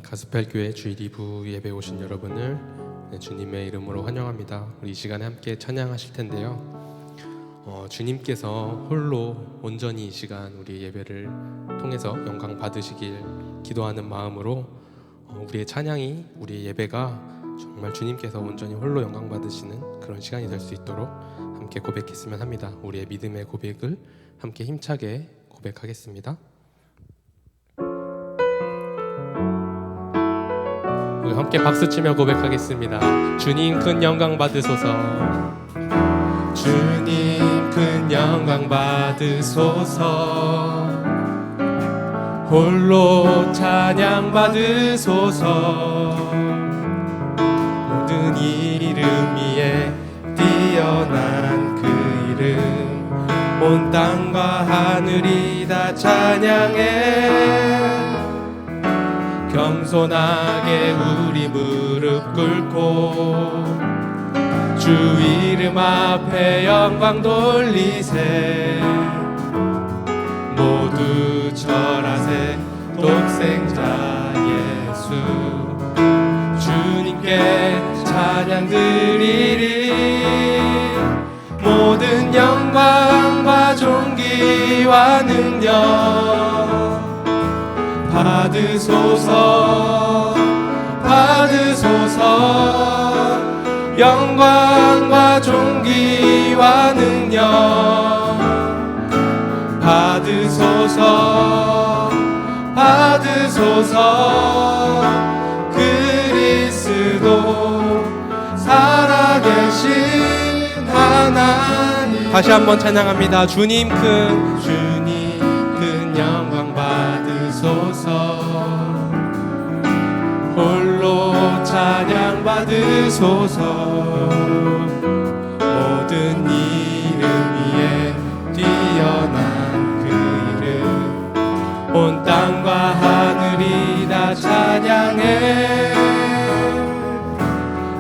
가스펠교회 주일 2부 예배 오신 여러분을 주님의 이름으로 환영합니다. 우리 이 시간에 함께 찬양하실 텐데요. 주님께서 홀로 온전히 이 시간 우리 예배를 통해서 영광 받으시길 기도하는 마음으로 우리의 찬양이, 우리의 예배가 정말 주님께서 온전히 홀로 영광 받으시는 그런 시간이 될 수 있도록 함께 고백했으면 합니다. 우리의 믿음의 고백을 함께 힘차게 고백하겠습니다. 우리 함께 박수치며 고백하겠습니다. 주님 큰 영광 받으소서. 주님 큰 영광 받으소서. 홀로 찬양 받으소서. 모든 이름 위에 뛰어난 그 이름, 온 땅과 하늘이 다 찬양해. 겸손하게 우리 무릎 꿇고 주 이름 앞에 영광 돌리세. 모두 절하세. 독생자 예수 주님께 찬양 드리리. 모든 영광과 존귀와 능력 받으소서. 받으소서. 영광과 존귀와 능력 받으소서. 받으소서. 그리스도 살아계신 하나님. 다시 한번 찬양합니다. 주님 큰 영광 받으소서. 홀로 찬양 받으소서. 모든 이름 위에 뛰어난 그 이름, 온 땅과 하늘이 다 찬양해.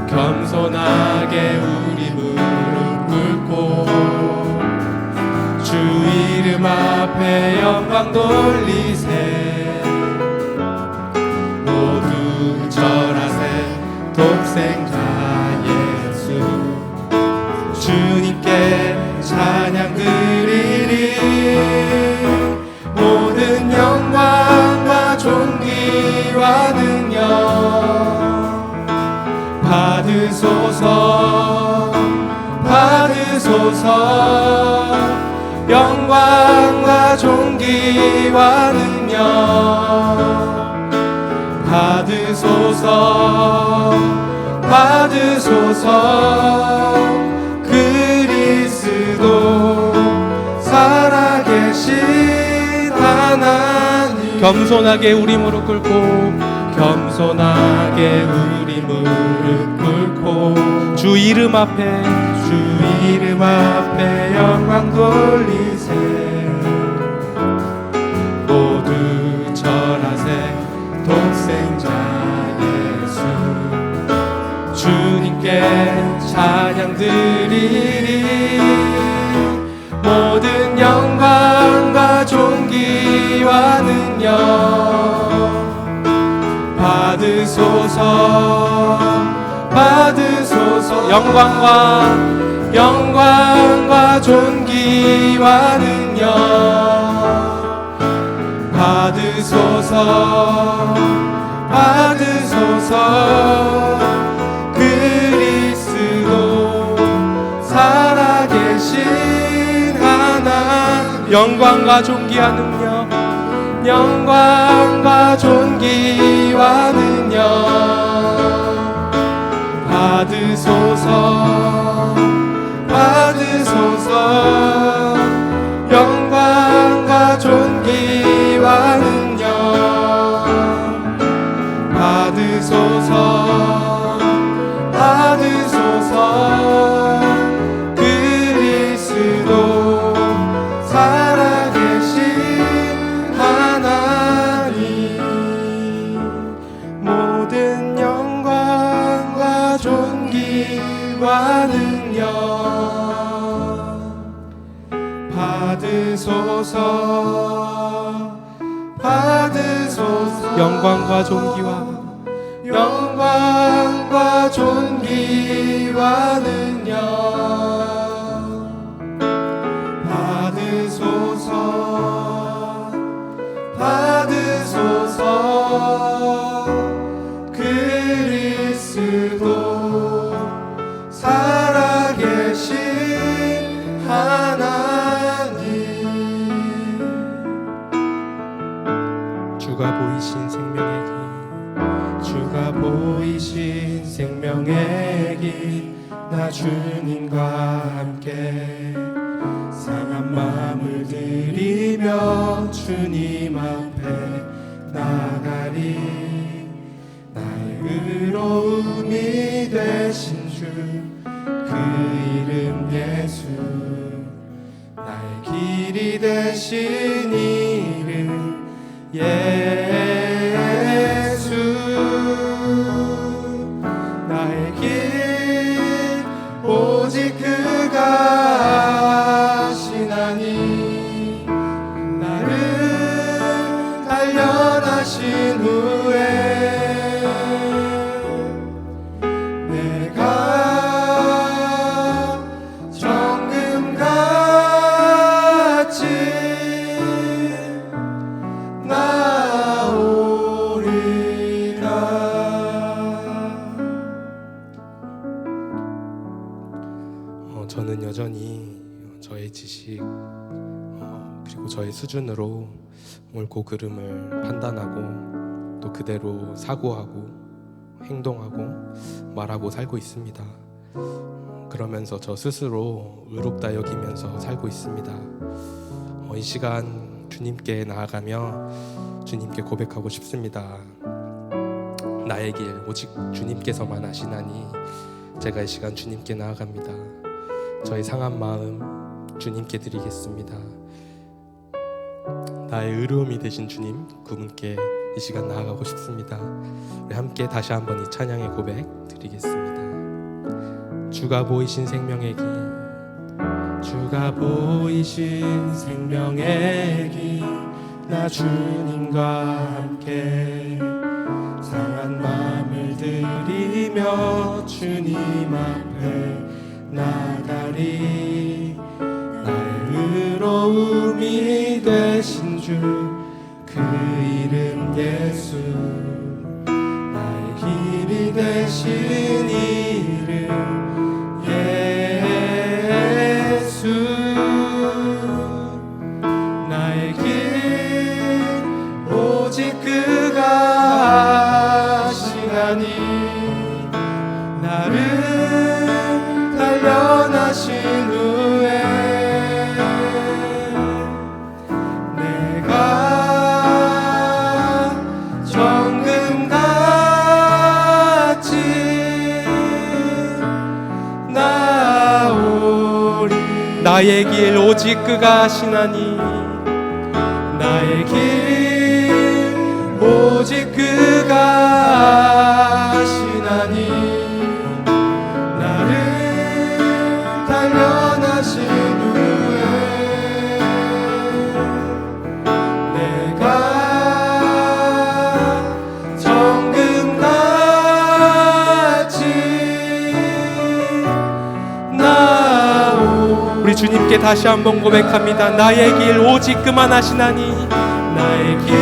겸손하게 우리 무릎 꿇고 주 이름 앞에 영광 돌리세. 모두 절하세. 독생자 예수 주님께 찬양 드리리. 모든 영광과 존귀와 능력 받으소서. 받으소서. 영광과 존귀와 능력 받으소서. 받으소서. 그리스도 살아계신 하나님. 겸손하게 우리 무릎 꿇고, 겸손하게 우리 무릎 꿇고 주 이름 앞에, 주 이름 앞에 영광 돌리세. 모두 절하세. 독생자 예수 주님께 찬양 드리리. 모든 영광과 존귀와 능력 받으소서. 받으소서. 영광과 존귀와 능력 받으소서. 받으소서. 그리스도 살아계신 하나님. 영광과 존귀와 능력, 영광과 존귀와 능력 받으소서. 받으소서. 영광과 존귀와 능력 받으소서. 받으소서. 그리스도 살아계신 하나님. 모든 영광과 존귀와 능력 받으소서. 받으소서. 영광과 존귀와 존귀와 능력 받으소서 받으소서. 그리스도 살아계신 하나님, 주가 보이신 생명의 길, 주가 보이신 생명의 길, 나 주님과 함께 상한 마음을 들이며 주님 앞에 나가리. 나의 의로움이 되신 주, 그 이름 예수, 나의 길이 되신 이름 예수. 나의 길 오직 그가 하시나니, 나를 단련하신 후에 내가 정금같이 나오리라. 저는 여전히 저의 지식 그리고 저의 수준으로 옳고 그름을 판단하고 또 그대로 사고하고 행동하고 말하고 살고 있습니다. 그러면서 저 스스로 의롭다 여기면서 살고 있습니다. 이 시간 주님께 나아가며 주님께 고백하고 싶습니다. 나의 길 오직 주님께서만 아시나니, 제가 이 시간 주님께 나아갑니다. 저의 상한 마음 주님께 드리겠습니다. 나의 의로움이 되신 주님, 그분께 이 시간 나아가고 싶습니다. 우리 함께 다시 한번 이 찬양의 고백 드리겠습니다. 주가 보이신 생명의 길, 주가 보이신 생명의 길, 나 주님과 함께 상한 마음을 들이며 주님 앞에 나가리. 나의 의로움이 되신 주, 그 이름 예수, 나의 길이 되신 이름 예수. 나의 길 오직 그가 하시나니, 나를 단련하신 후에 내가 정금같이 나오리. 나의 길 오직 그가 하시나니, 나의 길 오직 그가 하시나니, 나를 단련하신 후에 내가 정금같이 나오. 우리 주님께 다시 한번 고백합니다. 나의 길 오직 그만 하시나니, 나의 길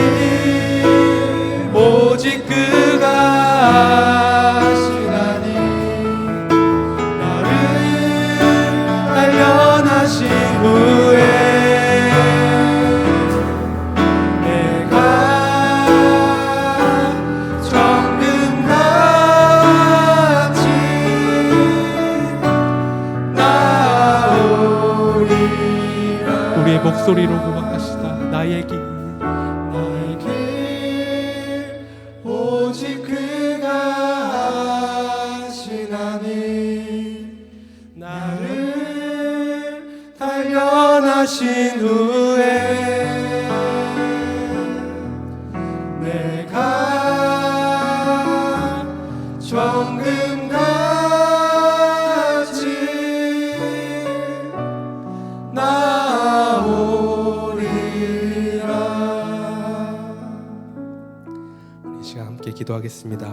오직 그가 하시나니, 나를 단련하신 후에 내가 정금같이 나오리라. 우리의 목소리로 고백하시다. 나의 길 나의 길 오직 그가 하시나니, 나를 단련하신 후에 내가 정금같이 나오리라. 우리 시간 함께 기도하겠습니다.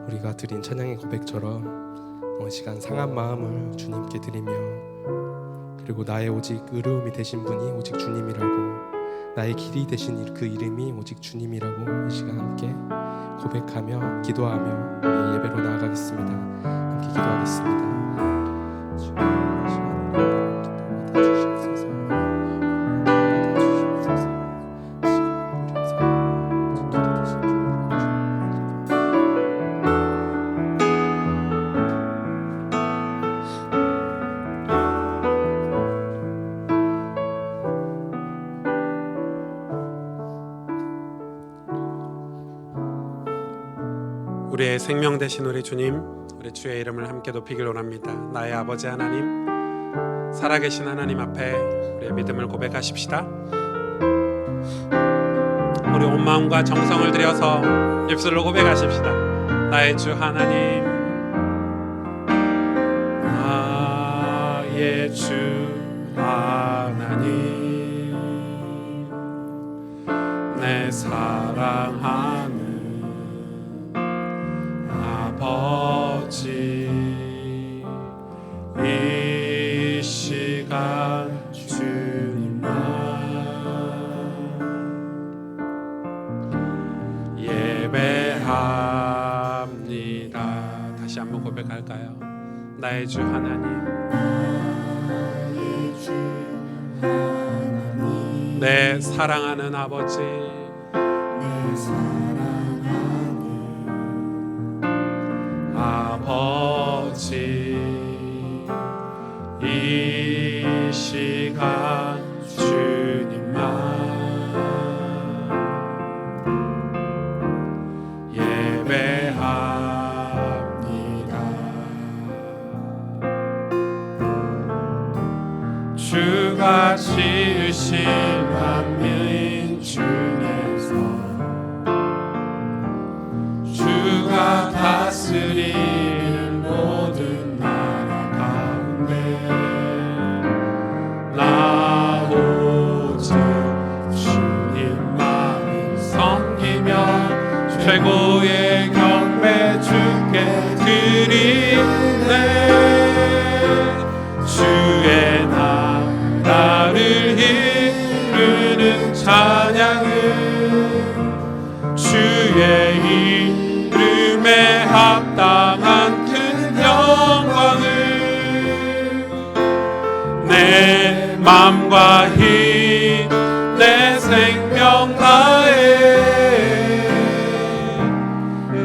우리 저희가 드린 찬양의 고백처럼 이 시간 상한 마음을 주님께 드리며, 그리고 나의 오직 의로움이 되신 분이 오직 주님이라고, 나의 길이 되신 그 이름이 오직 주님이라고 이 시간 함께 고백하며 기도하며 우리 예배로 나아가겠습니다. 함께 기도하겠습니다. 주님, 이 시간 우리 받아주시옵소서. 우리의 생명 되신 우리 주님, 우리 주의 이름을 함께 높이길 원합니다. 나의 아버지 하나님, 살아계신 하나님 앞에 우리의 믿음을 고백하십시다. 우리 온 마음과 정성을 들여서 입술로 고백하십시다. 나의 주 하나님, 나의 주 하나님, 내 사랑하는 아버지, 이 시간 주님만 예배합니다. 다시 한번 고백할까요? 나의 주 하나님, 내 사랑하는 아버지, 아버지, 이 시간 주님만 예배합니다. 주가 지으신 만민 중에서 주가 다스리는 모든 나라 가운데 나 오직 주님만 섬기며 최고의 경배 주께 드리네. 주의 나라를 이루는 찬양을 주의 이름에 합당한 큰 영광을 내 맘과 힘 내 생명 다해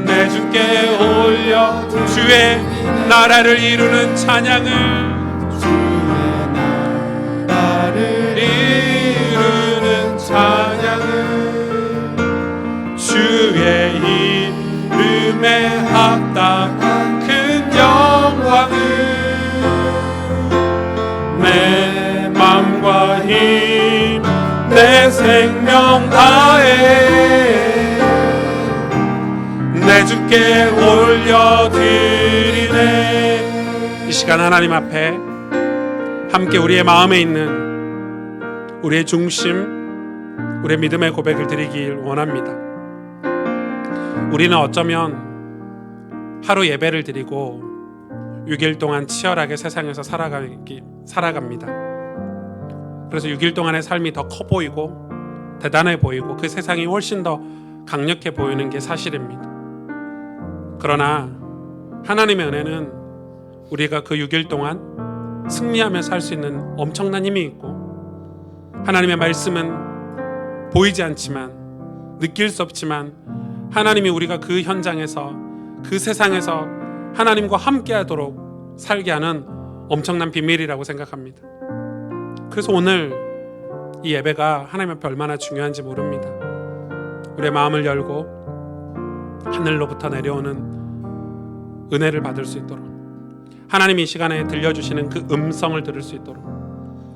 내 주께 올려 주의 나라를 이루는 찬양을 주의 나라를 이루는 찬양을 주의 이름에 합당한 큰 영광을 내 맘과 힘 내 생명 다해 내 주께 올려드리네. 이 시간 하나님 앞에 함께 우리의 마음에 있는 우리의 중심, 우리의 믿음의 고백을 드리길 원합니다. 우리는 어쩌면 하루 예배를 드리고 6일 동안 치열하게 세상에서 살아갑니다. 그래서 6일 동안의 삶이 더 커 보이고 대단해 보이고 그 세상이 훨씬 더 강력해 보이는 게 사실입니다. 그러나 하나님의 은혜는 우리가 그 6일 동안 승리하며 살 수 있는 엄청난 힘이 있고, 하나님의 말씀은 보이지 않지만 느낄 수 없지만 하나님이 우리가 그 현장에서 그 세상에서 하나님과 함께하도록 살게 하는 엄청난 비밀이라고 생각합니다. 그래서 오늘 이 예배가 하나님 앞에 얼마나 중요한지 모릅니다. 우리의 마음을 열고 하늘로부터 내려오는 은혜를 받을 수 있도록, 하나님이 이 시간에 들려주시는 그 음성을 들을 수 있도록,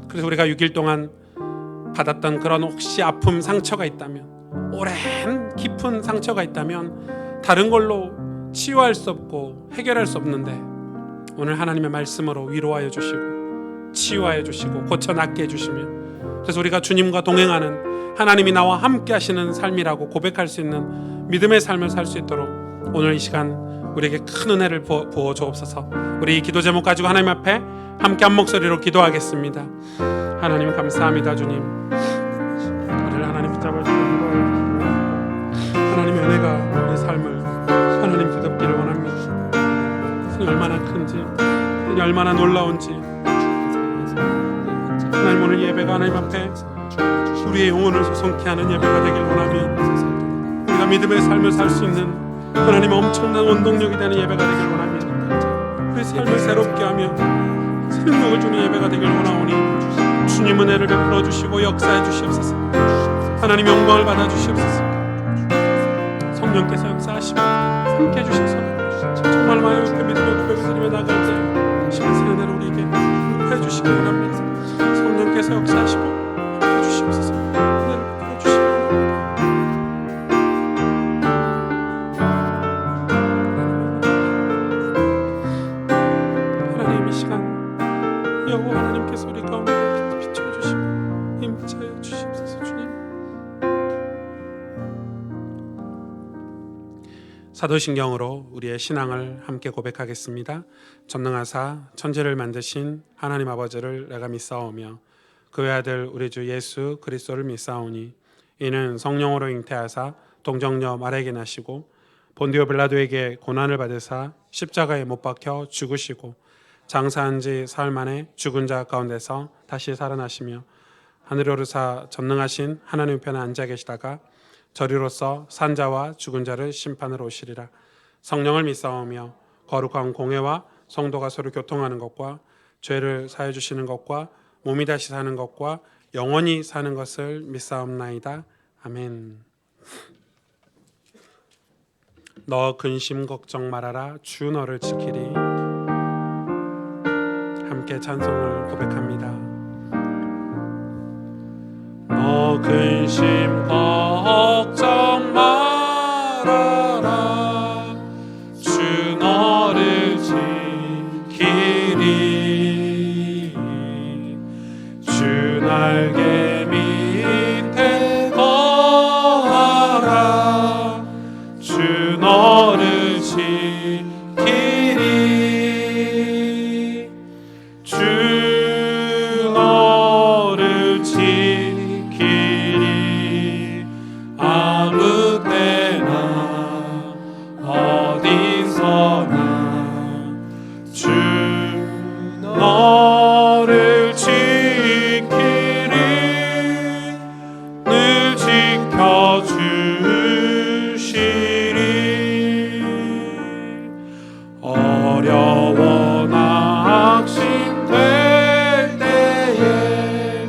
그래서 우리가 6일 동안 받았던 그런 혹시 아픔, 상처가 있다면, 오랜 깊은 상처가 있다면 다른 걸로 치유할 수 없고 해결할 수 없는데 오늘 하나님의 말씀으로 위로하여 주시고 치유하여 주시고 고쳐 낫게 해주시며, 그래서 우리가 주님과 동행하는, 하나님이 나와 함께 하시는 삶이라고 고백할 수 있는 믿음의 삶을 살 수 있도록 오늘 이 시간 우리에게 큰 은혜를 부어 주옵소서. 우리 이 기도 제목 가지고 하나님 앞에 함께 한 목소리로 기도하겠습니다. 하나님 감사합니다. 주님, 우리를 하나님 붙잡아주시고 하나님의 은혜가 우리 삶을 하나님 뒤덮기를 원합니다. 하나님 얼마나 큰지, 하나님 얼마나 놀라운지. 하나님 오늘 예배가 하나님 앞에 우리의 영혼을 소송케 하는 예배가 되길 원하며, 우리가 믿음의 삶을 살 수 있는 하나님의 엄청난 원동력이 되는 예배가 되길 원하며, 우리의 삶을 새롭게 하며 생명을 주는 예배가 되길 원하오니 주님 은혜를 베풀어 주시고 역사해 주시옵소서. 하나님 영광을 받아 주시옵소서. 성령께서 역사하시고 함께 해주셔서 정말 많은 그 믿음의 고백을 드리며 나갈 때 시간 새 은혜를 우리에게 해 주시기 원합니다. 성령께서 역사하시고 함께 해주시옵소서. 은혜를 베풀어 주시기 원합니다. 하나님 이 시간 여호와 하나님께서 우리 가운데 비춰주시고 임재해 주시옵소서. 주님, 사도신경으로 우리의 신앙을 함께 고백하겠습니다. 전능하사 천지를 만드신 하나님 아버지를 내가 믿사오며 그 외아들 우리 주 예수 그리스도를 믿사오니 이는 성령으로 잉태하사 동정녀 마리아에게 나시고 본디오 빌라도에게 고난을 받으사 십자가에 못 박혀 죽으시고 장사한 지 사흘 만에 죽은 자 가운데서 다시 살아나시며 하늘에 오르사 전능하신 하나님 편에 앉아 계시다가 저리로서 산자와 죽은 자를 심판으로 오시리라. 성령을 믿사오며 거룩한 공회와 성도가 서로 교통하는 것과 죄를 사해 주시는 것과 몸이 다시 사는 것과 영원히 사는 것을 믿사옵나이다. 아멘. 너 근심 걱정 말아라, 주 너를 지키리. 함께 찬송을 고백합니다. 너 근심 걱정 말아라, 주 너를 지키리. 주 날개 밑에 거하라, 주 너를 지키리. 주 너를 지키리. 아무 때나 어디서나 주 너를 지키리. 늘 지켜주시리. 어려워 낙심될 때에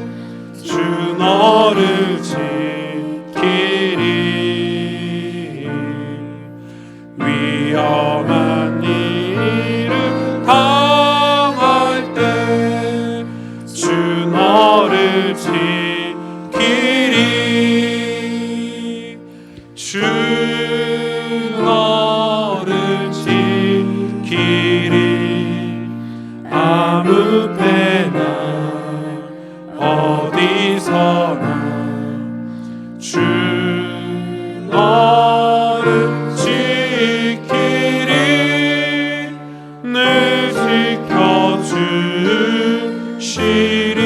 주 너를 지키리. 위험한 일을 당할 때 주 너를 지키리. 주 너를 지키리. 아무 때나 어디서나 주 너를 지키리. 늘 지켜주시리.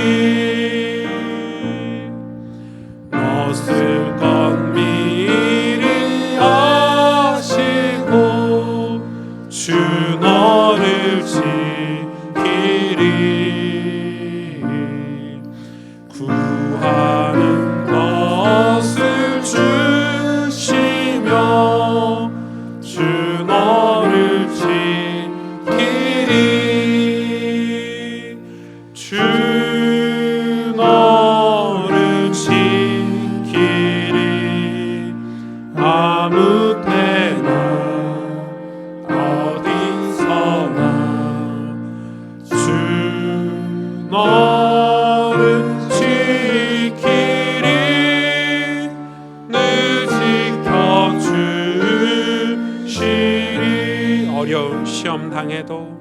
너 쓸 것 미리 아시고 주 너를 지키리. 구하는 것을 주시며 주 너를 지키리. 주 너를 지키리. 아무 때나 어디서나 주 너를 지키리. 늘 지켜주시리. 어려운 시험 당해도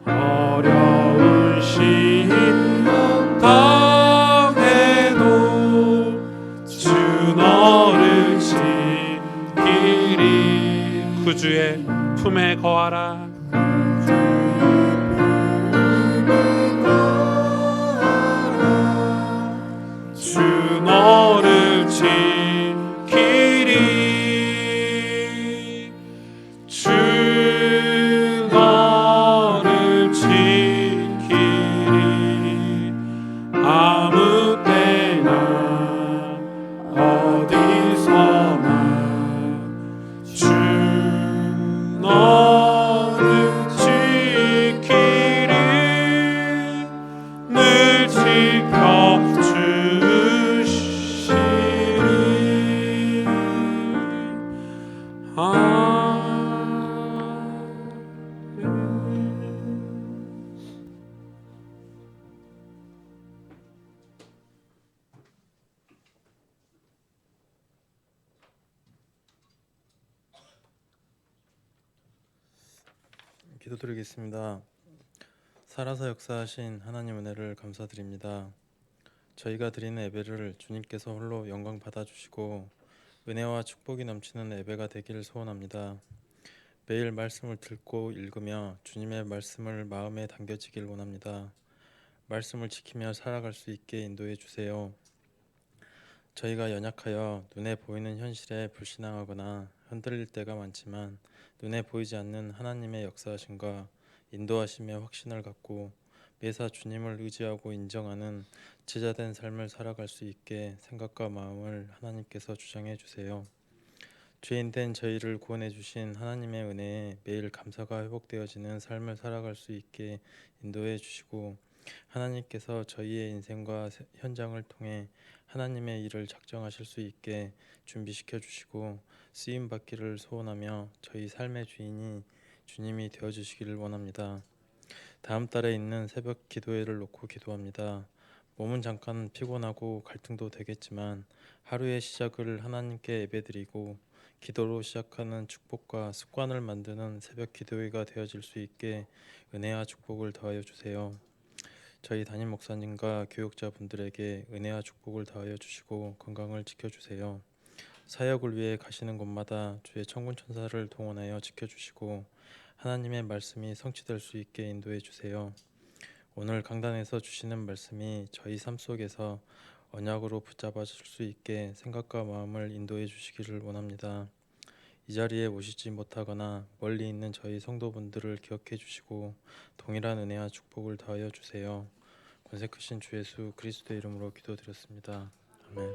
어려운 시험 당해도 주 너를 지키리. 구주의 품에 거하라. 주 너를 지키리. 주 너를 지키리. 아무 때나 어디서나 주 너를 지키리. 늘 지켜주시리. 기도드리겠습니다. 살아서 역사하신 하나님 은혜를 감사드립니다. 저희가 드리는 예배를 주님께서 홀로 영광 받아주시고 은혜와 축복이 넘치는 예배가 되기를 소원합니다. 매일 말씀을 듣고 읽으며 주님의 말씀을 마음에 담겨지길 원합니다. 말씀을 지키며 살아갈 수 있게 인도해 주세요. 저희가 연약하여 눈에 보이는 현실에 불신앙하거나 흔들릴 때가 많지만 눈에 보이지 않는 하나님의 역사하심과 인도하심의 확신을 갖고 매사 주님을 의지하고 인정하는 제자된 삶을 살아갈 수 있게 생각과 마음을 하나님께서 주장해 주세요. 죄인된 저희를 구원해 주신 하나님의 은혜에 매일 감사가 회복되어지는 삶을 살아갈 수 있게 인도해 주시고 하나님께서 저희의 인생과 현장을 통해 하나님의 일을 작정하실 수 있게 준비시켜 주시고 쓰임 받기를 소원하며 저희 삶의 주인이 주님이 되어 주시기를 원합니다. 다음 달에 있는 새벽 기도회를 놓고 기도합니다. 몸은 잠깐 피곤하고 갈등도 되겠지만 하루의 시작을 하나님께 예배드리고 기도로 시작하는 축복과 습관을 만드는 새벽 기도회가 되어질 수 있게 은혜와 축복을 더하여 주세요. 저희 담임 목사님과 교육자분들에게 은혜와 축복을 더하여 주시고 건강을 지켜주세요. 사역을 위해 가시는 곳마다 주의 천군 천사를 동원하여 지켜주시고 하나님의 말씀이 성취될 수 있게 인도해 주세요. 오늘 강단에서 주시는 말씀이 저희 삶 속에서 언약으로 붙잡아 줄 수 있게 생각과 마음을 인도해 주시기를 원합니다. 이 자리에 오시지 못하거나 멀리 있는 저희 성도분들을 기억해 주시고 동일한 은혜와 축복을 더하여 주세요. 권세 크신 주 예수 그리스도의 이름으로 기도드렸습니다. 아멘.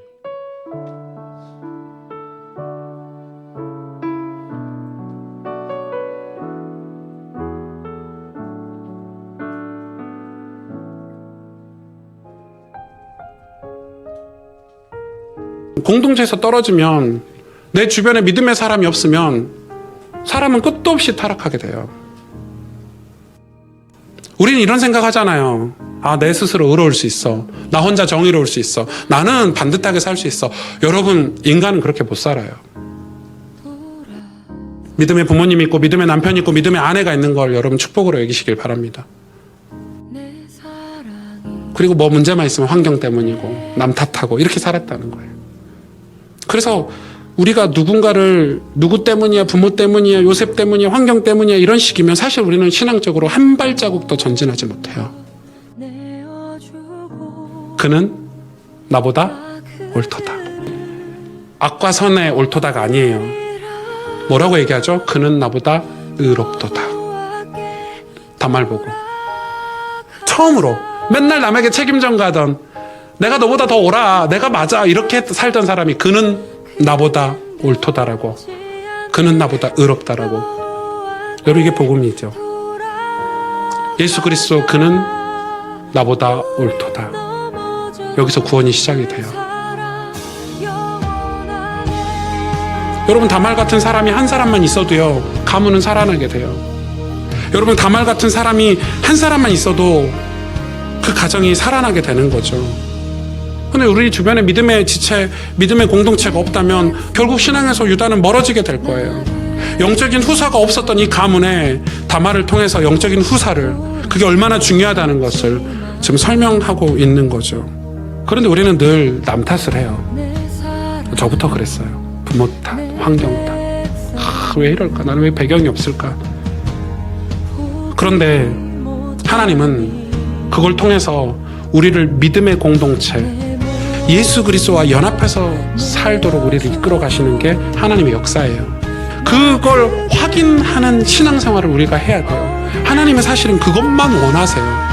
공동체에서 떨어지면 내 주변에 믿음의 사람이 없으면 사람은 끝도 없이 타락하게 돼요. 우리는 이런 생각하잖아요. 아, 내 스스로 의로울 수 있어. 나 혼자 정의로울 수 있어. 나는 반듯하게 살 수 있어. 여러분, 인간은 그렇게 못 살아요. 믿음의 부모님이 있고 믿음의 남편이 있고 믿음의 아내가 있는 걸 여러분 축복으로 여기시길 바랍니다. 그리고 뭐 문제만 있으면 환경 때문이고 남 탓하고 이렇게 살았다는 거예요. 그래서 우리가 누군가를 누구 때문이야, 부모 때문이야, 요셉 때문이야, 환경 때문이야 이런 식이면 사실 우리는 신앙적으로 한 발자국도 전진하지 못해요. 그는 나보다 옳도다. 악과 선의 옳도다가 아니에요. 뭐라고 얘기하죠? 그는 나보다 의롭도다. 단말 보고 처음으로 맨날 남에게 책임 전가하던 내가 너보다 더 옳아, 내가 맞아 이렇게 살던 사람이 그는 나보다 옳도다라고, 그는 나보다 의롭다라고. 여러분, 이게 복음이죠. 예수 그리스도 그는 나보다 옳도다. 여기서 구원이 시작이 돼요. 여러분, 다말 같은 사람이 한 사람만 있어도요, 가문은 살아나게 돼요. 여러분, 다말 같은 사람이 한 사람만 있어도 그 가정이 살아나게 되는 거죠. 근데 우리 주변에 믿음의 지체, 믿음의 공동체가 없다면 결국 신앙에서 유다는 멀어지게 될 거예요. 영적인 후사가 없었던 이 가문에 다말을 통해서 영적인 후사를, 그게 얼마나 중요하다는 것을 지금 설명하고 있는 거죠. 그런데 우리는 늘 남 탓을 해요. 저부터 그랬어요. 부모 탓, 환경 탓. 왜 이럴까? 나는 왜 배경이 없을까? 그런데 하나님은 그걸 통해서 우리를 믿음의 공동체, 예수 그리스도와 연합해서 살도록 우리를 이끌어 가시는 게 하나님의 역사예요. 그걸 확인하는 신앙생활을 우리가 해야 돼요. 하나님은 사실은 그것만 원하세요.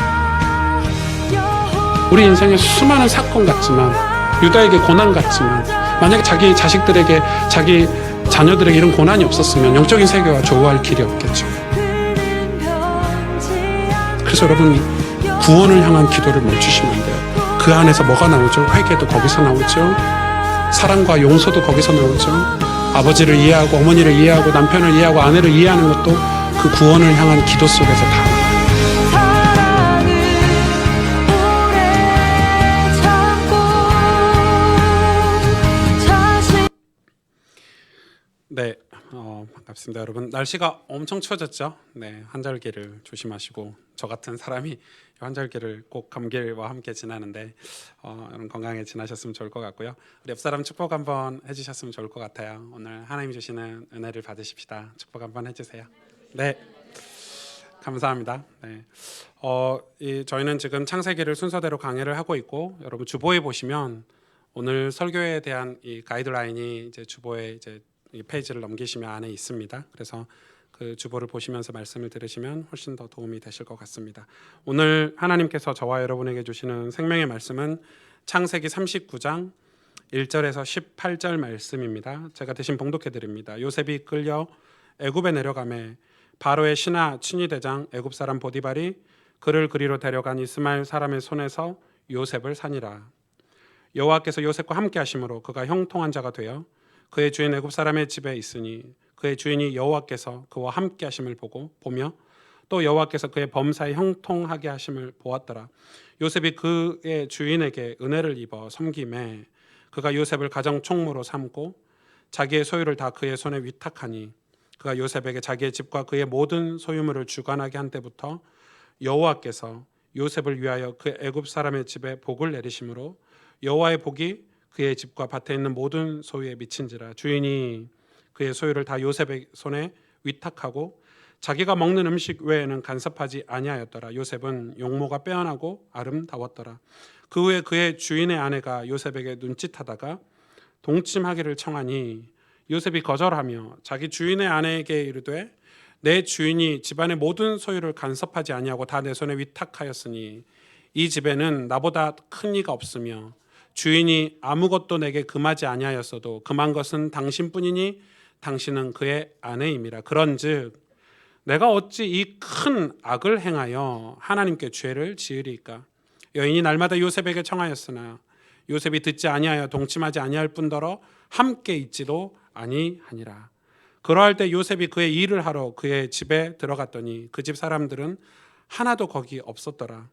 우리 인생에 수많은 사건 같지만, 유다에게 고난 같지만, 만약에 자기 자식들에게, 자기 자녀들에게 이런 고난이 없었으면 영적인 세계와 조우할 길이 없겠죠. 그래서 여러분, 구원을 향한 기도를 멈추시면 안 돼요. 그 안에서 뭐가 나오죠? 회개도 거기서 나오죠. 사랑과 용서도 거기서 나오죠. 아버지를 이해하고 어머니를 이해하고 남편을 이해하고 아내를 이해하는 것도 그 구원을 향한 기도 속에서 다 나와요. 네, 반갑습니다, 여러분. 날씨가 엄청 추워졌죠? 네, 환절기를 조심하시고, 저 같은 사람이 환절기를 꼭 감기와 함께 지나는데 여러분 건강에 지나셨으면 좋을 것 같고요. 우리 옆 사람 축복 한번 해주셨으면 좋을 것 같아요. 오늘 하나님이 주시는 은혜를 받으십시다. 축복 한번 해주세요. 네, 감사합니다. 네, 저희는 지금 창세기를 순서대로 강의를 하고 있고, 여러분 주보에 보시면 오늘 설교에 대한 이 가이드라인이 이제 주보에 이제 이 페이지를 넘기시면 안에 있습니다. 그래서 그 주보를 보시면서 말씀을 들으시면 훨씬 더 도움이 되실 것 같습니다. 오늘 하나님께서 저와 여러분에게 주시는 생명의 말씀은 창세기 39장 1절에서 18절 말씀입니다. 제가 대신 봉독해 드립니다. 요셉이 끌려 애굽에 내려가매 바로의 신하 친위대장 애굽 사람 보디발이 그를 그리로 데려간 이스마엘 사람의 손에서 요셉을 산이라. 여호와께서 요셉과 함께 하심으로 그가 형통한 자가 되어 그의 주인 애굽 사람의 집에 있으니 그의 주인이 여호와께서 그와 함께 하심을 보며 또 여호와께서 그의 범사에 형통하게 하심을 보았더라. 요셉이 그의 주인에게 은혜를 입어 섬김에 그가 요셉을 가정 총무로 삼고 자기의 소유를 다 그의 손에 위탁하니 그가 요셉에게 자기의 집과 그의 모든 소유물을 주관하게 한 때부터 여호와께서 요셉을 위하여 그 애굽 사람의 집에 복을 내리심으로 여호와의 복이 그의 집과 밭에 있는 모든 소유에 미친지라. 주인이 그의 소유를 다 요셉의 손에 위탁하고 자기가 먹는 음식 외에는 간섭하지 아니하였더라. 요셉은 용모가 빼어나고 아름다웠더라. 그 후에 그의 주인의 아내가 요셉에게 눈짓하다가 동침하기를 청하니 요셉이 거절하며 자기 주인의 아내에게 이르되 내 주인이 집안의 모든 소유를 간섭하지 아니하고 다 내 손에 위탁하였으니 이 집에는 나보다 큰 이가 없으며 주인이 아무것도 내게 금하지 아니하였어도 금한 것은 당신뿐이니 당신은 그의 아내임이라. 그런즉 내가 어찌 이 큰 악을 행하여 하나님께 죄를 지으리까? 여인이 날마다 요셉에게 청하였으나 요셉이 듣지 아니하여 동침하지 아니할 뿐더러 함께 있지도 아니하니라. 그러할 때 요셉이 그의 일을 하러 그의 집에 들어갔더니 그 집 사람들은 하나도 거기 없었더라.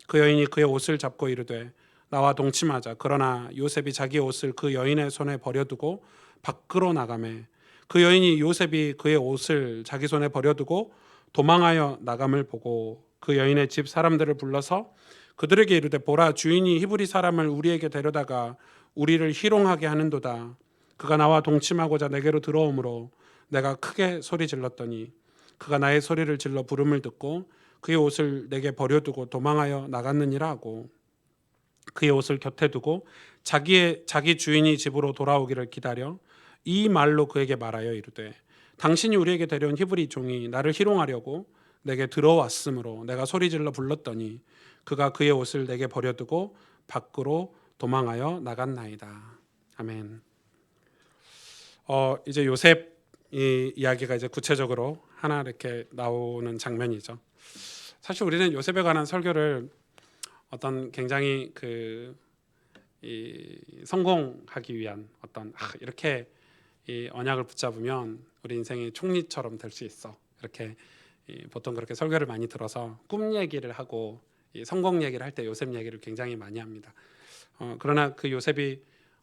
그 여인이 그의 옷을 잡고 이르되 나와 동침하자. 그러나 요셉이 자기 옷을 그 여인의 손에 버려두고 밖으로 나가매 그 여인이 요셉이 그의 옷을 자기 손에 버려두고 도망하여 나감을 보고 그 여인의 집 사람들을 불러서 그들에게 이르되 보라, 주인이 히브리 사람을 우리에게 데려다가 우리를 희롱하게 하는도다. 그가 나와 동침하고자 내게로 들어오므로 내가 크게 소리 질렀더니 그가 나의 소리를 질러 부름을 듣고 그의 옷을 내게 버려두고 도망하여 나갔느니라 하고 그의 옷을 곁에 두고 자기 주인이 집으로 돌아오기를 기다려 이 말로 그에게 말하여 이르되 당신이 우리에게 데려온 히브리 종이 나를 희롱하려고 내게 들어왔으므로 내가 소리질러 불렀더니 그가 그의 옷을 내게 버려두고 밖으로 도망하여 나갔나이다. 아멘. 이제 요셉 이 이야기가 이제 구체적으로 하나 이렇게 나오는 장면이죠. 사실 우리는 요셉에 관한 설교를 어떤 굉장히 성공하기 위한 어떤 이렇게 이 언약을 붙잡으면 우리 인생이 총리처럼 될 수 있어. 이렇게 보통 그렇게 설교를 많이 들어서 꿈 얘기를 하고 이 성공 얘기를 할 때 요셉 얘기를 굉장히 많이 합니다. 그러나 그 요셉이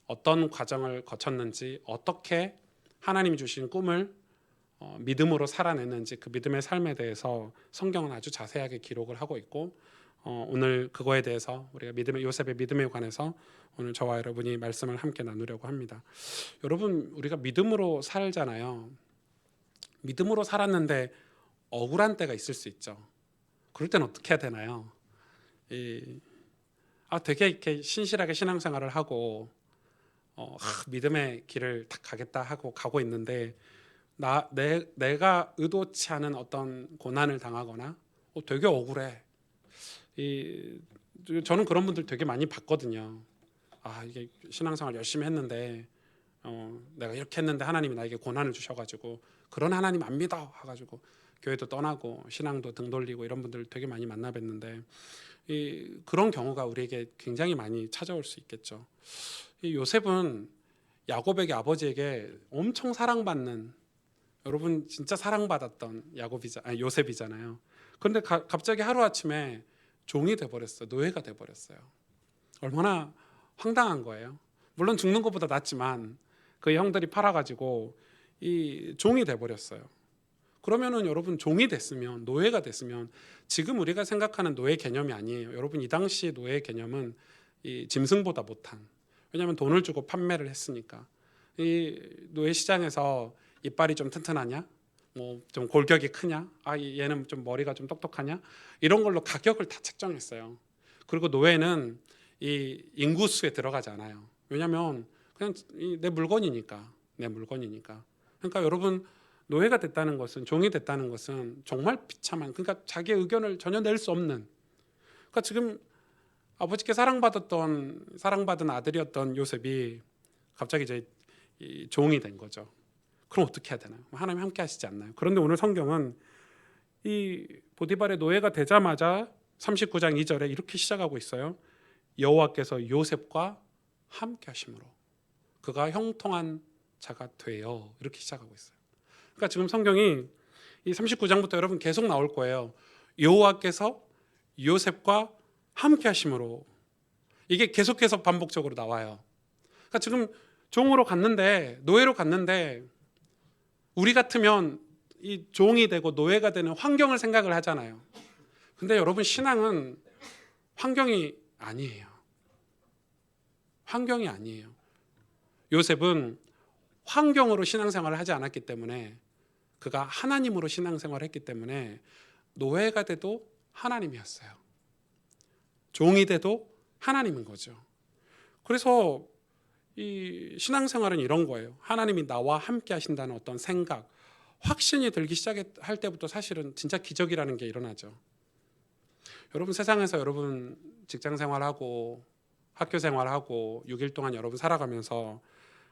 어떤 과정을 거쳤는지 어떻게 하나님이 주신 꿈을 믿음으로 살아냈는지 그 믿음의 삶에 대해서 성경은 아주 자세하게 기록을 하고 있고 오늘 그거에 대해서 우리가 요셉의 믿음에 관해서 오늘 저와 여러분이 말씀을 함께 나누려고 합니다. 여러분, 우리가 믿음으로 살잖아요. 믿음으로 살았는데 억울한 때가 있을 수 있죠. 그럴 때는 어떻게 해야 되나요? 되게 이렇게 신실하게 신앙생활을 하고 믿음의 길을 딱 가겠다 하고 가고 있는데 내가 의도치 않은 어떤 고난을 당하거나 되게 억울해. 저는 그런 분들 되게 많이 봤거든요. 이게 신앙생활 열심히 했는데 내가 이렇게 했는데 하나님이 나에게 고난을 주셔가지고 그런 하나님 안 믿어 해가지고 교회도 떠나고 신앙도 등 돌리고 이런 분들 되게 많이 만나 뵀는데 그런 경우가 우리에게 굉장히 많이 찾아올 수 있겠죠. 요셉은 야곱에게 아버지에게 엄청 사랑받는, 여러분 진짜 사랑받았던 요셉이잖아요. 그런데 갑자기 하루아침에 종이 돼버렸어요. 노예가 돼버렸어요. 얼마나 황당한 거예요. 물론 죽는 것보다 낫지만 그 형들이 팔아가지고 이 종이 돼버렸어요. 그러면은 여러분 종이 됐으면, 노예가 됐으면 지금 우리가 생각하는 노예 개념이 아니에요. 여러분 이 당시 노예 개념은 이 짐승보다 못한, 왜냐하면 돈을 주고 판매를 했으니까. 이 노예 시장에서 이빨이 좀 튼튼하냐, 뭐 좀 골격이 크냐, 얘는 좀 머리가 좀 똑똑하냐, 이런 걸로 가격을 다 책정했어요. 그리고 노예는 이 인구수에 들어가지 않아요. 왜냐하면 그냥 내 물건이니까. 그러니까 여러분 노예가 됐다는 것은, 종이 됐다는 것은 정말 비참한, 그러니까 자기의 의견을 전혀 낼 수 없는, 그러니까 지금 아버지께 사랑받은 아들이었던 요셉이 갑자기 이제 이 종이 된 거죠. 그럼 어떻게 해야 되나요? 하나님 함께 하시지 않나요? 그런데 오늘 성경은 이 보디발의 노예가 되자마자 39장 2절에 이렇게 시작하고 있어요. 여호와께서 요셉과 함께 하심으로 그가 형통한 자가 되어, 이렇게 시작하고 있어요. 그러니까 지금 성경이 이 39장부터 여러분 계속 나올 거예요. 여호와께서 요셉과 함께 하심으로, 이게 계속해서 반복적으로 나와요. 그러니까 지금 종으로 갔는데, 노예로 갔는데, 우리 같으면 이 종이 되고 노예가 되는 환경을 생각을 하잖아요. 근데 여러분 신앙은 환경이 아니에요. 환경이 아니에요. 요셉은 환경으로 신앙생활을 하지 않았기 때문에, 그가 하나님으로 신앙생활을 했기 때문에 노예가 돼도 하나님이었어요. 종이 돼도 하나님인 거죠. 그래서 이 신앙생활은 이런 거예요. 하나님이 나와 함께 하신다는 어떤 생각, 확신이 들기 시작할 때부터 사실은 진짜 기적이라는 게 일어나죠. 여러분 세상에서 여러분 직장생활하고 학교생활하고 6일 동안 여러분 살아가면서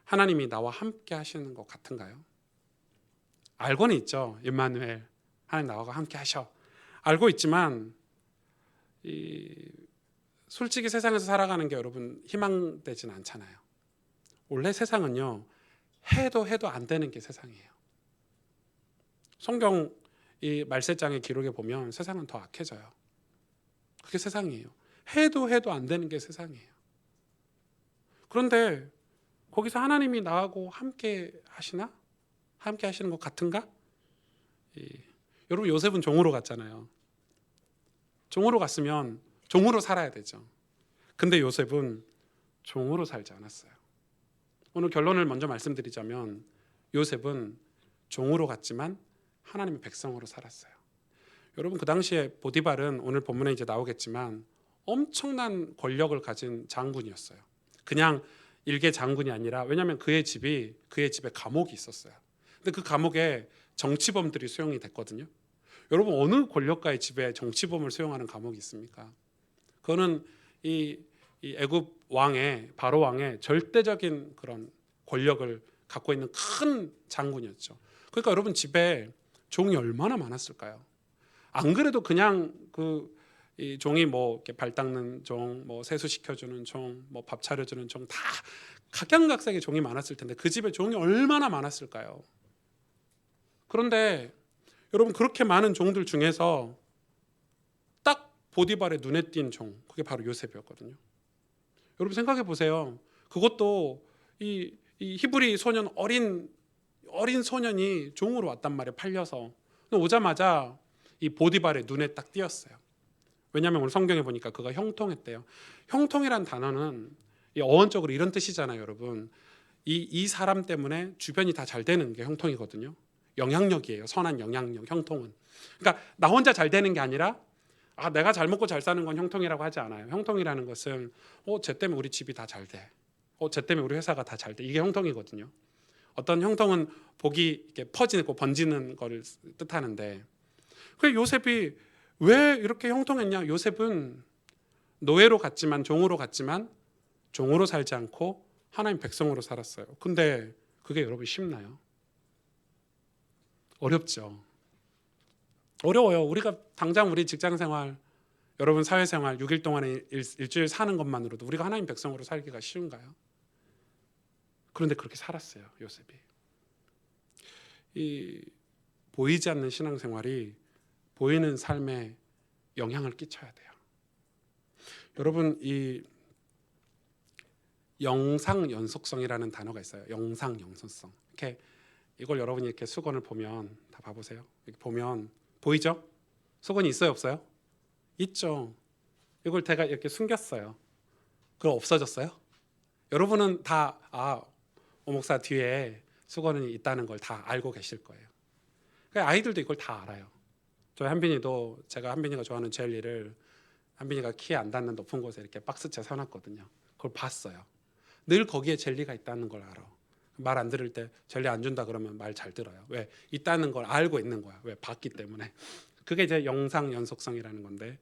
하나님이 나와 함께 하시는 것 같은가요? 알고는 있죠. 임마누엘, 하나님 나와 함께 하셔. 알고 있지만 솔직히 세상에서 살아가는 게 여러분 희망되진 않잖아요. 원래 세상은요, 해도 안 되는 게 세상이에요. 성경 이 말세장의 기록에 보면 세상은 더 악해져요. 그게 세상이에요. 해도 안 되는 게 세상이에요. 그런데 거기서 하나님이 나하고 함께 하시나? 함께 하시는 것 같은가? 여러분 요셉은 종으로 갔잖아요. 종으로 갔으면 종으로 살아야 되죠. 근데 요셉은 종으로 살지 않았어요. 오늘 결론을 먼저 말씀드리자면 요셉은 종으로 갔지만 하나님의 백성으로 살았어요. 여러분 그 당시에 보디발은 오늘 본문에 이제 나오겠지만 엄청난 권력을 가진 장군이었어요. 그냥 일개 장군이 아니라, 왜냐하면 그의 집에 감옥이 있었어요. 근데 그 감옥에 정치범들이 수용이 됐거든요. 여러분 어느 권력가의 집에 정치범을 수용하는 감옥이 있습니까? 그거는 이 애굽 왕의, 바로 왕의 절대적인 그런 권력을 갖고 있는 큰 장군이었죠. 그러니까 여러분 집에 종이 얼마나 많았을까요? 안 그래도 그냥 이 종이 뭐 이렇게 발 닦는 종, 뭐 세수 시켜주는 종, 뭐 밥 차려주는 종, 다 각양각색의 종이 많았을 텐데 그 집에 종이 얼마나 많았을까요? 그런데 여러분 그렇게 많은 종들 중에서 딱 보디발의 눈에 띈 종, 그게 바로 요셉이었거든요. 여러분 생각해 보세요. 그것도 이 히브리 소년, 어린 소년이 종으로 왔단 말이에요. 팔려서. 오자마자 이 보디발의 눈에 딱 띄었어요. 왜냐하면 오늘 성경에 보니까 그가 형통했대요. 형통이란 단어는 어원적으로 이런 뜻이잖아요, 여러분. 이 사람 때문에 주변이 다 잘 되는 게 형통이거든요. 영향력이에요. 선한 영향력, 형통은. 그러니까 나 혼자 잘 되는 게 아니라 내가 잘 먹고 잘 사는 건 형통이라고 하지 않아요. 형통이라는 것은 쟤 때문에 우리 집이 다 잘 돼. 쟤 때문에 우리 회사가 다 잘 돼. 이게 형통이거든요. 어떤 형통은 복이 이렇게 퍼지고 번지는 거를 뜻하는데, 그 요셉이 왜 이렇게 형통했냐? 요셉은 노예로 갔지만, 종으로 갔지만 종으로 살지 않고 하나님 백성으로 살았어요. 근데 그게 여러분 쉽나요? 어렵죠. 어려워요. 우리가 당장 우리 직장 생활, 여러분 사회 생활 6일 동안에 일주일 사는 것만으로도 우리가 하나님 백성으로 살기가 쉬운가요? 그런데 그렇게 살았어요, 요셉이. 이 보이지 않는 신앙생활이 보이는 삶에 영향을 끼쳐야 돼요. 여러분, 이 영상 연속성이라는 단어가 있어요. 영상 연속성. 이렇게 이걸 여러분이 이렇게 수건을 보면 다 봐보세요. 이렇게 보면 보이죠? 수건이 있어요, 없어요? 있죠. 이걸 제가 이렇게 숨겼어요. 그럼 없어졌어요? 여러분은 다 오목사 뒤에 수건이 있다는 걸 다 알고 계실 거예요. 그러니까 아이들도 이걸 다 알아요. 저희 한빈이도, 제가 한빈이가 좋아하는 젤리를 한빈이가 키에 안 닿는 높은 곳에 이렇게 박스째 사놨거든요. 그걸 봤어요. 늘 거기에 젤리가 있다는 걸 알아. 말 안 들을 때 젤리 안 준다 그러면 말 잘 들어요. 왜? 있다는 걸 알고 있는 거야. 왜? 봤기 때문에. 그게 이제 영상 연속성이라는 건데,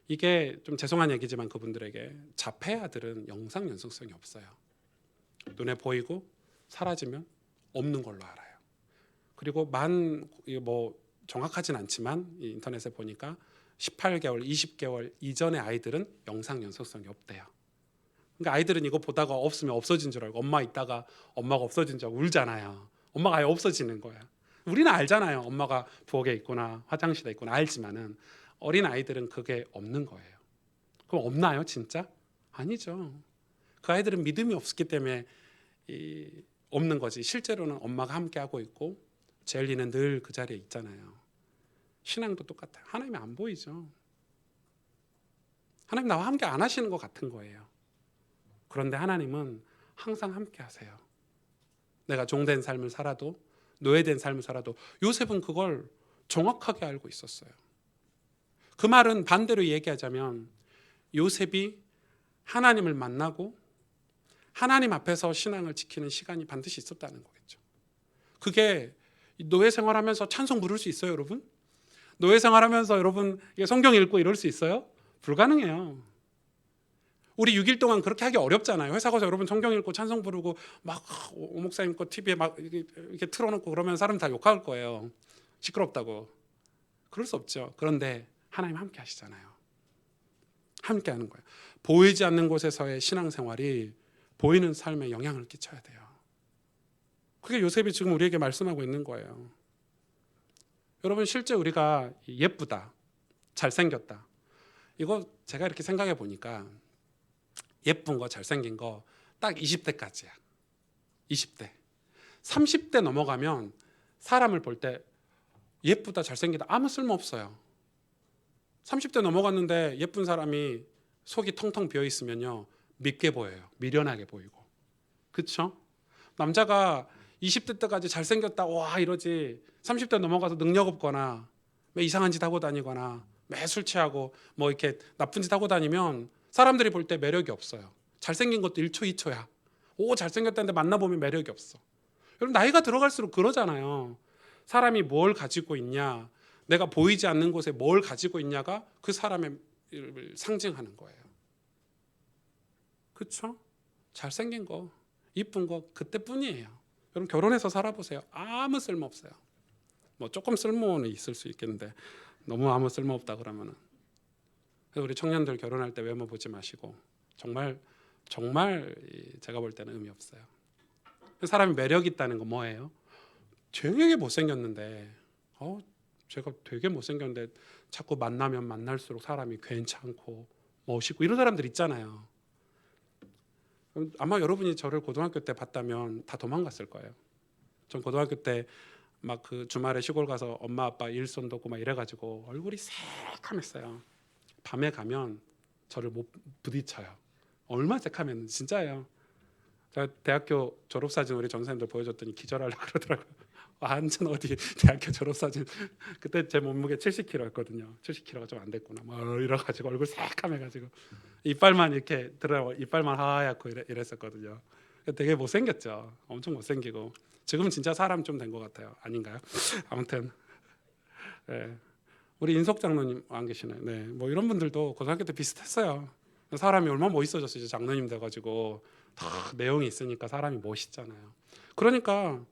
이게 좀 죄송한 얘기지만 그분들에게 자폐 아들은 영상 연속성이 없어요. 눈에 보이고 사라지면 없는 걸로 알아요. 그리고 정확하진 않지만 인터넷에 보니까 18개월, 20개월 이전의 아이들은 영상 연속성이 없대요. 그러니까 아이들은 이거 보다가 없으면 없어진 줄 알고, 엄마 있다가 엄마가 없어진 줄 알고 울잖아요. 엄마가 아예 없어지는 거야. 우리는 알잖아요. 엄마가 부엌에 있구나, 화장실에 있구나 알지만은 어린 아이들은 그게 없는 거예요. 그럼 없나요, 진짜? 아니죠. 그 아이들은 믿음이 없었기 때문에 없는 거지. 실제로는 엄마가 함께 하고 있고 젤리는 늘 그 자리에 있잖아요. 신앙도 똑같아요. 하나님이 안 보이죠. 하나님 나와 함께 안 하시는 것 같은 거예요. 그런데 하나님은 항상 함께 하세요. 내가 종된 삶을 살아도, 노예된 삶을 살아도 요셉은 그걸 정확하게 알고 있었어요. 그 말은 반대로 얘기하자면 요셉이 하나님을 만나고 하나님 앞에서 신앙을 지키는 시간이 반드시 있었다는 거겠죠. 그게 노예 생활하면서 찬송 부를 수 있어요, 여러분? 노예 생활하면서 여러분 성경 읽고 이럴 수 있어요? 불가능해요. 우리 6일 동안 그렇게 하기 어렵잖아요. 회사 가서 여러분 성경 읽고 찬송 부르고 막 오목사님 거 TV에 막 이렇게 틀어놓고 그러면 사람 다 욕할 거예요. 시끄럽다고. 그럴 수 없죠. 그런데 하나님 함께 하시잖아요. 함께 하는 거예요. 보이지 않는 곳에서의 신앙생활이 보이는 삶에 영향을 끼쳐야 돼요. 그게 요셉이 지금 우리에게 말씀하고 있는 거예요. 여러분, 실제 우리가 예쁘다, 잘생겼다, 이거 제가 이렇게 생각해 보니까 예쁜 거, 잘생긴 거 딱 20대까지야. 20대. 30대 넘어가면 사람을 볼 때 예쁘다, 잘생기다 아무 쓸모 없어요. 30대 넘어갔는데 예쁜 사람이 속이 텅텅 비어 있으면요, 밉게 보여요. 미련하게 보이고. 그렇죠? 남자가 20대 때까지 잘생겼다 와 이러지, 30대 넘어가서 능력 없거나 매 이상한 짓 하고 다니거나 매 술 취하고 뭐 이렇게 나쁜 짓 하고 다니면 사람들이 볼 때 매력이 없어요. 잘생긴 것도 1초 2초야. 오, 잘생겼다는데 만나보면 매력이 없어. 여러분, 나이가 들어갈수록 그러잖아요. 사람이 뭘 가지고 있냐, 내가 보이지 않는 곳에 뭘 가지고 있냐가 그 사람의 상징하는 거예요. 그렇죠? 잘생긴 거, 이쁜 거 그때뿐이에요. 여러분, 결혼해서 살아보세요. 아무 쓸모 없어요. 뭐 조금 쓸모는 있을 수 있겠는데 너무 아무 쓸모 없다 그러면은. 그래서 우리 청년들 결혼할 때 외모 보지 마시고 정말 제가 볼 때는 의미 없어요. 사람이 매력 있다는 건 뭐예요? 되게 못생겼는데 제가 되게 못생겼는데 자꾸 만나면 만날수록 사람이 괜찮고 멋있고 이런 사람들 있잖아요. 아마 여러분이 저를 고등학교 때 봤다면 다 도망갔을 거예요. 전 고등학교 때 막 그 주말에 시골 가서 엄마 아빠 일손 돕고 막 이래가지고 얼굴이 새카맸어요. 밤에 가면 저를 못 부딪혀요. 얼마나 새카면 진짜예요. 제가 대학교 졸업사진 우리 전사님들 보여줬더니 기절하려고 그러더라고요. 완전 어디 대학교 졸업사진. 그때 제 몸무게 70kg였거든요. 70kg가 좀 안 됐구나. 뭐 이래가지고 얼굴 새까매가지고 이빨만 이렇게 들어 이빨만 하얗고 이랬었거든요. 되게 못생겼죠. 엄청 못생기고 지금은 진짜 사람 좀 된 것 같아요. 아닌가요? 아무튼 네. 우리 인석 장로님 안 계시나요? 네, 뭐 이런 분들도 고등학교 때 비슷했어요. 사람이 얼마나 멋있어졌어요. 장로님 돼가지고 다 내용이 있으니까 사람이 멋있잖아요. 그러니까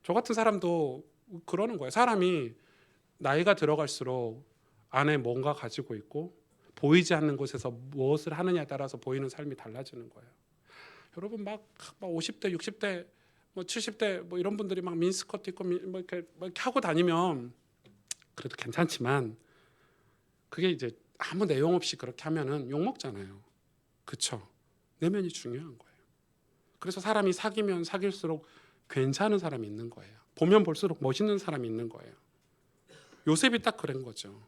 저 같은 사람도 그러는 거예요. 사람이 나이가 들어갈수록 안에 뭔가 가지고 있고 보이지 않는 곳에서 무엇을 하느냐에 따라서 보이는 삶이 달라지는 거예요. 여러분 막 50대, 60대, 뭐 70대 뭐 이런 분들이 막 미니스커트 입고 뭐 이렇게 하고 다니면 그래도 괜찮지만 그게 이제 아무 내용 없이 그렇게 하면은 욕 먹잖아요. 그렇죠? 내면이 중요한 거예요. 그래서 사람이 사귀면 사귈수록 괜찮은 사람이 있는 거예요. 보면 볼수록 멋있는 사람이 있는 거예요. 요셉이 딱 그런 거죠.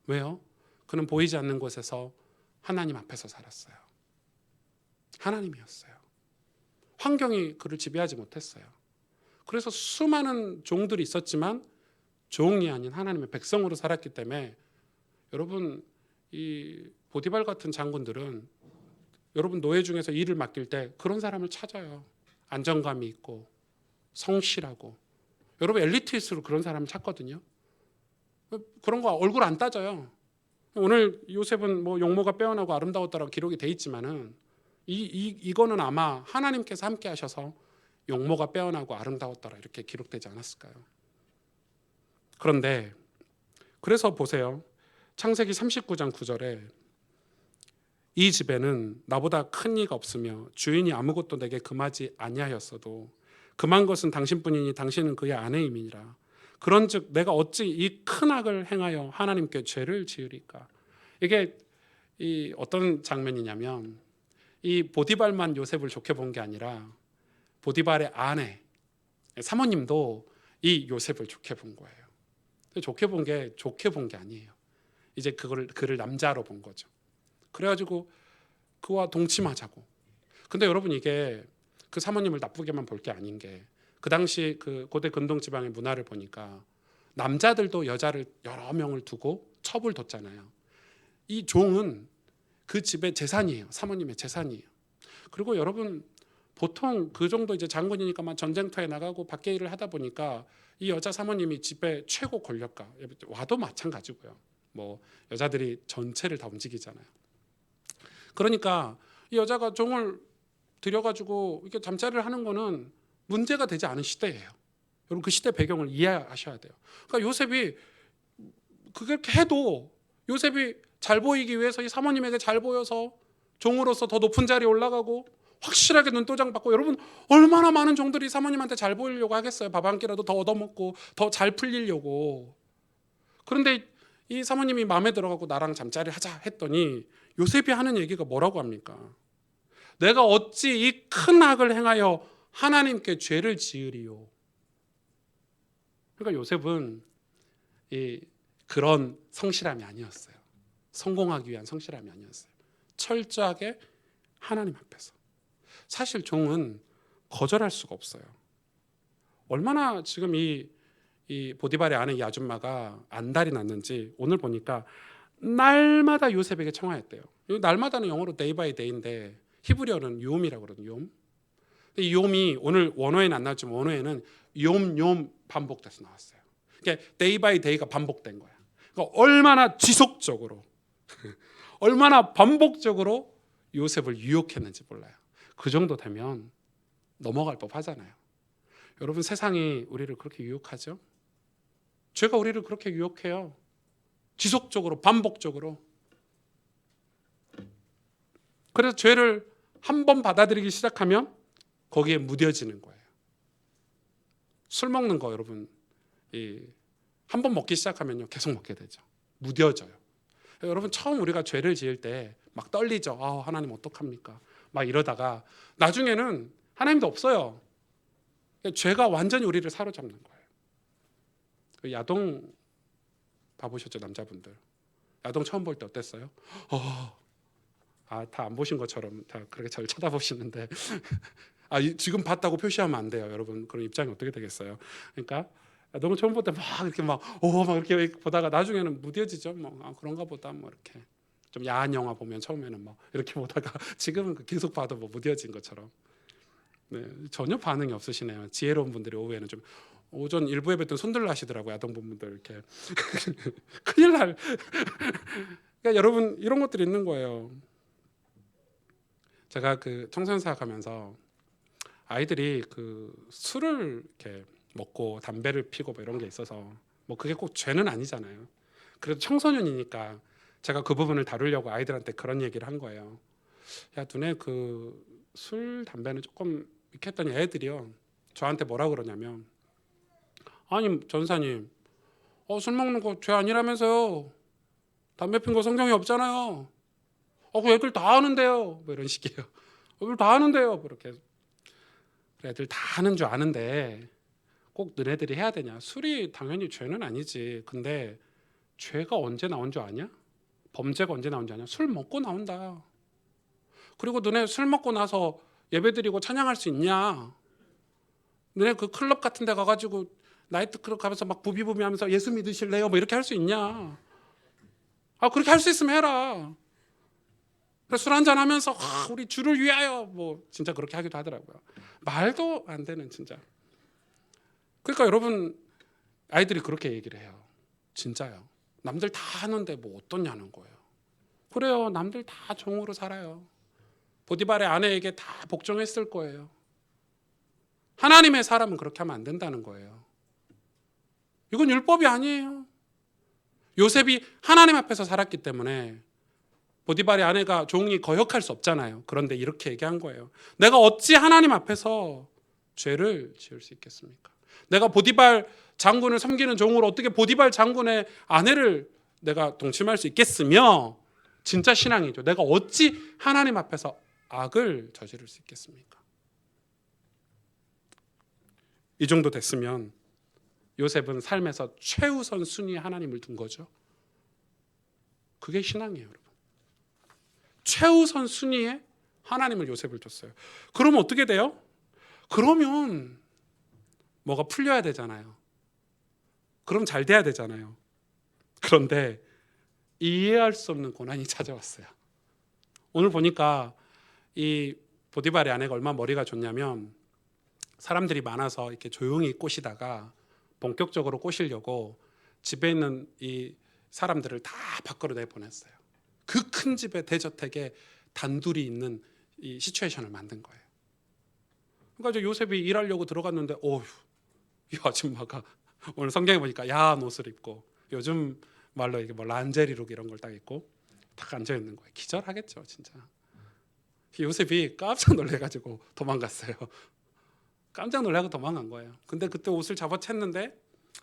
왜요? 그는 보이지 않는 곳에서 하나님 앞에서 살았어요. 하나님이었어요. 환경이 그를 지배하지 못했어요. 그래서 수많은 종들이 있었지만 종이 아닌 하나님의 백성으로 살았기 때문에 여러분 이 보디발 같은 장군들은 여러분 노예 중에서 일을 맡길 때 그런 사람을 찾아요. 안정감이 있고 성실하고. 여러분 엘리트일수록 그런 사람을 찾거든요. 그런 거 얼굴 안 따져요. 오늘 요셉은 뭐 용모가 빼어나고 아름다웠다라고 기록이 돼 있지만은 이거는 아마 하나님께서 함께 하셔서 용모가 빼어나고 아름다웠더라 이렇게 기록되지 않았을까요? 그런데 그래서 보세요. 창세기 39장 9절에 이 집에는 나보다 큰 이가 없으며 주인이 아무것도 내게 금하지 아니하였어도 금한 것은 당신뿐이니 당신은 그의 아내임이니라. 그런즉 내가 어찌 이 큰 악을 행하여 하나님께 죄를 지으리까. 이게 이 어떤 장면이냐면 이 보디발만 요셉을 좋게 본 게 아니라 보디발의 아내 사모님도 이 요셉을 좋게 본 거예요. 좋게 본 게 아니에요. 이제 그를 남자로 본 거죠. 그래가지고 그와 동침하자고. 근데 여러분 이게 그 사모님을 나쁘게만 볼 게 아닌 게 그 당시 그 고대 근동 지방의 문화를 보니까 남자들도 여자를 여러 명을 두고 첩을 뒀잖아요. 이 종은 그 집의 재산이에요. 사모님의 재산이에요. 그리고 여러분 보통 그 정도 이제 장군이니까 막 전쟁터에 나가고 밖에 일을 하다 보니까 이 여자 사모님이 집의 최고 권력가 와도 마찬가지고요. 뭐 여자들이 전체를 다 움직이잖아요. 그러니까 이 여자가 종을 들여가지고 이렇게 잠자리를 하는 거는 문제가 되지 않은 시대예요. 여러분 그 시대 배경을 이해하셔야 돼요. 그러니까 요셉이 그렇게 해도 요셉이 잘 보이기 위해서 이 사모님에게 잘 보여서 종으로서 더 높은 자리에 올라가고 확실하게 눈도장 받고 여러분 얼마나 많은 종들이 사모님한테 잘 보이려고 하겠어요. 밥 한 끼라도 더 얻어먹고 더 잘 풀리려고. 그런데 이 사모님이 마음에 들어가고 나랑 잠자리 하자 했더니 요셉이 하는 얘기가 뭐라고 합니까? 내가 어찌 이 큰 악을 행하여 하나님께 죄를 지으리요. 그러니까 요셉은 그런 성실함이 아니었어요. 성공하기 위한 성실함이 아니었어요. 철저하게 하나님 앞에서. 사실 종은 거절할 수가 없어요. 얼마나 지금 이 보디발의 아내 이 아줌마가 안달이 났는지 오늘 보니까 날마다 요셉에게 청하였대요. 날마다는 영어로 day by day인데 히브리어는 요음이라고 그러거든요. 요음. 이 요음이 오늘 원어에는 안 나왔지만 원어에는 욤 반복돼서 나왔어요. 그러니까 day by day가 반복된 거야. 그러니까 얼마나 지속적으로 얼마나 반복적으로 요셉을 유혹했는지 몰라요. 그 정도 되면 넘어갈 법 하잖아요. 여러분 세상이 우리를 그렇게 유혹하죠? 죄가 우리를 그렇게 유혹해요. 지속적으로 반복적으로. 그래서 죄를 한 번 받아들이기 시작하면 거기에 무뎌지는 거예요. 술 먹는 거 여러분 한 번 먹기 시작하면요 계속 먹게 되죠. 무뎌져요. 여러분 처음 우리가 죄를 지을 때 막 떨리죠. 하나님 어떡합니까? 막 이러다가 나중에는 하나님도 없어요. 죄가 완전히 우리를 사로잡는 거예요. 그 야동 봐보셨죠 남자분들? 야동 처음 볼 때 어땠어요? 다 안 보신 것처럼 다 그렇게 잘 쳐다보시는데 지금 봤다고 표시하면 안 돼요. 여러분 그런 입장이 어떻게 되겠어요? 그러니까 너무 처음 볼 때 막 이렇게 막 이렇게 보다가 나중에는 무뎌지죠. 그런가 보다 이렇게 좀 야한 영화 보면 처음에는 이렇게 보다가 지금은 계속 봐도 무뎌진 것처럼. 네, 전혀 반응이 없으시네요. 지혜로운 분들이 오후에는 좀 오전 일부 예배 때 손들라 하시더라고요. 아동부분들 이렇게 큰일 날. 그러니까 여러분 이런 것들이 있는 거예요. 제가 청소년사 가면서 아이들이 술을 이렇게 먹고 담배를 피고 이런 게 있어서 그게 꼭 죄는 아니잖아요. 그래도 청소년이니까 제가 그 부분을 다루려고 아이들한테 그런 얘기를 한 거예요. 야, 너네 술 담배는 조금 이렇게 했더니 애들이요 저한테 뭐라 그러냐면, 아니 전사님, 술 먹는 거 죄 아니라면서요. 담배 핀 거 성경에 없잖아요. 그 애들 다 하는데요. 이런 식이에요. 애들 다 하는데요. 이렇게. 애들 다 하는 줄 아는데 꼭 너네들이 해야 되냐? 술이 당연히 죄는 아니지. 근데 죄가 언제 나온 줄 아냐? 범죄가 언제 나온 줄 아냐? 술 먹고 나온다. 그리고 너네 술 먹고 나서 예배드리고 찬양할 수 있냐? 너네 클럽 같은 데 가가지고 나이트클럽 가면서 부비부비하면서 예수 믿으실래요? 이렇게 할 수 있냐? 그렇게 할 수 있으면 해라. 술 한잔 하면서 우리 주를 위하여 진짜 그렇게 하기도 하더라고요. 말도 안 되는 진짜. 그러니까 여러분 아이들이 그렇게 얘기를 해요. 진짜요. 남들 다 하는데 어떠냐는 거예요. 그래요. 남들 다 종으로 살아요. 보디발의 아내에게 다 복종했을 거예요. 하나님의 사람은 그렇게 하면 안 된다는 거예요. 이건 율법이 아니에요. 요셉이 하나님 앞에서 살았기 때문에 보디발의 아내가 종이 거역할 수 없잖아요. 그런데 이렇게 얘기한 거예요. 내가 어찌 하나님 앞에서 죄를 지을 수 있겠습니까? 내가 보디발 장군을 섬기는 종으로 어떻게 보디발 장군의 아내를 내가 동침할 수 있겠으며, 진짜 신앙이죠. 내가 어찌 하나님 앞에서 악을 저지를 수 있겠습니까? 이 정도 됐으면 요셉은 삶에서 최우선 순위에 하나님을 둔 거죠. 그게 신앙이에요, 여러분. 최우선 순위에 하나님을 요셉을 뒀어요. 그러면 어떻게 돼요? 그러면 뭐가 풀려야 되잖아요. 그럼 잘 돼야 되잖아요. 그런데 이해할 수 없는 고난이 찾아왔어요. 오늘 보니까 이 보디발의 아내가 얼마나 머리가 좋냐면, 사람들이 많아서 이렇게 조용히 꼬시다가 본격적으로 꼬시려고 집에 있는 이 사람들을 다 밖으로 내보냈어요. 그 큰 집의 대저택에 단둘이 있는 이 시츄에이션을 만든 거예요. 그러니까 요셉이 일하려고 들어갔는데 이 아줌마가 오늘 성경에 보니까 야한 옷을 입고, 요즘 말로 이게 란제리룩 이런 걸 딱 입고 딱 앉아 있는 거예요. 기절하겠죠, 진짜. 요셉이 깜짝 놀래가지고 도망갔어요. 깜짝 놀라고 도망간 거예요. 근데 그때 옷을 잡아챘는데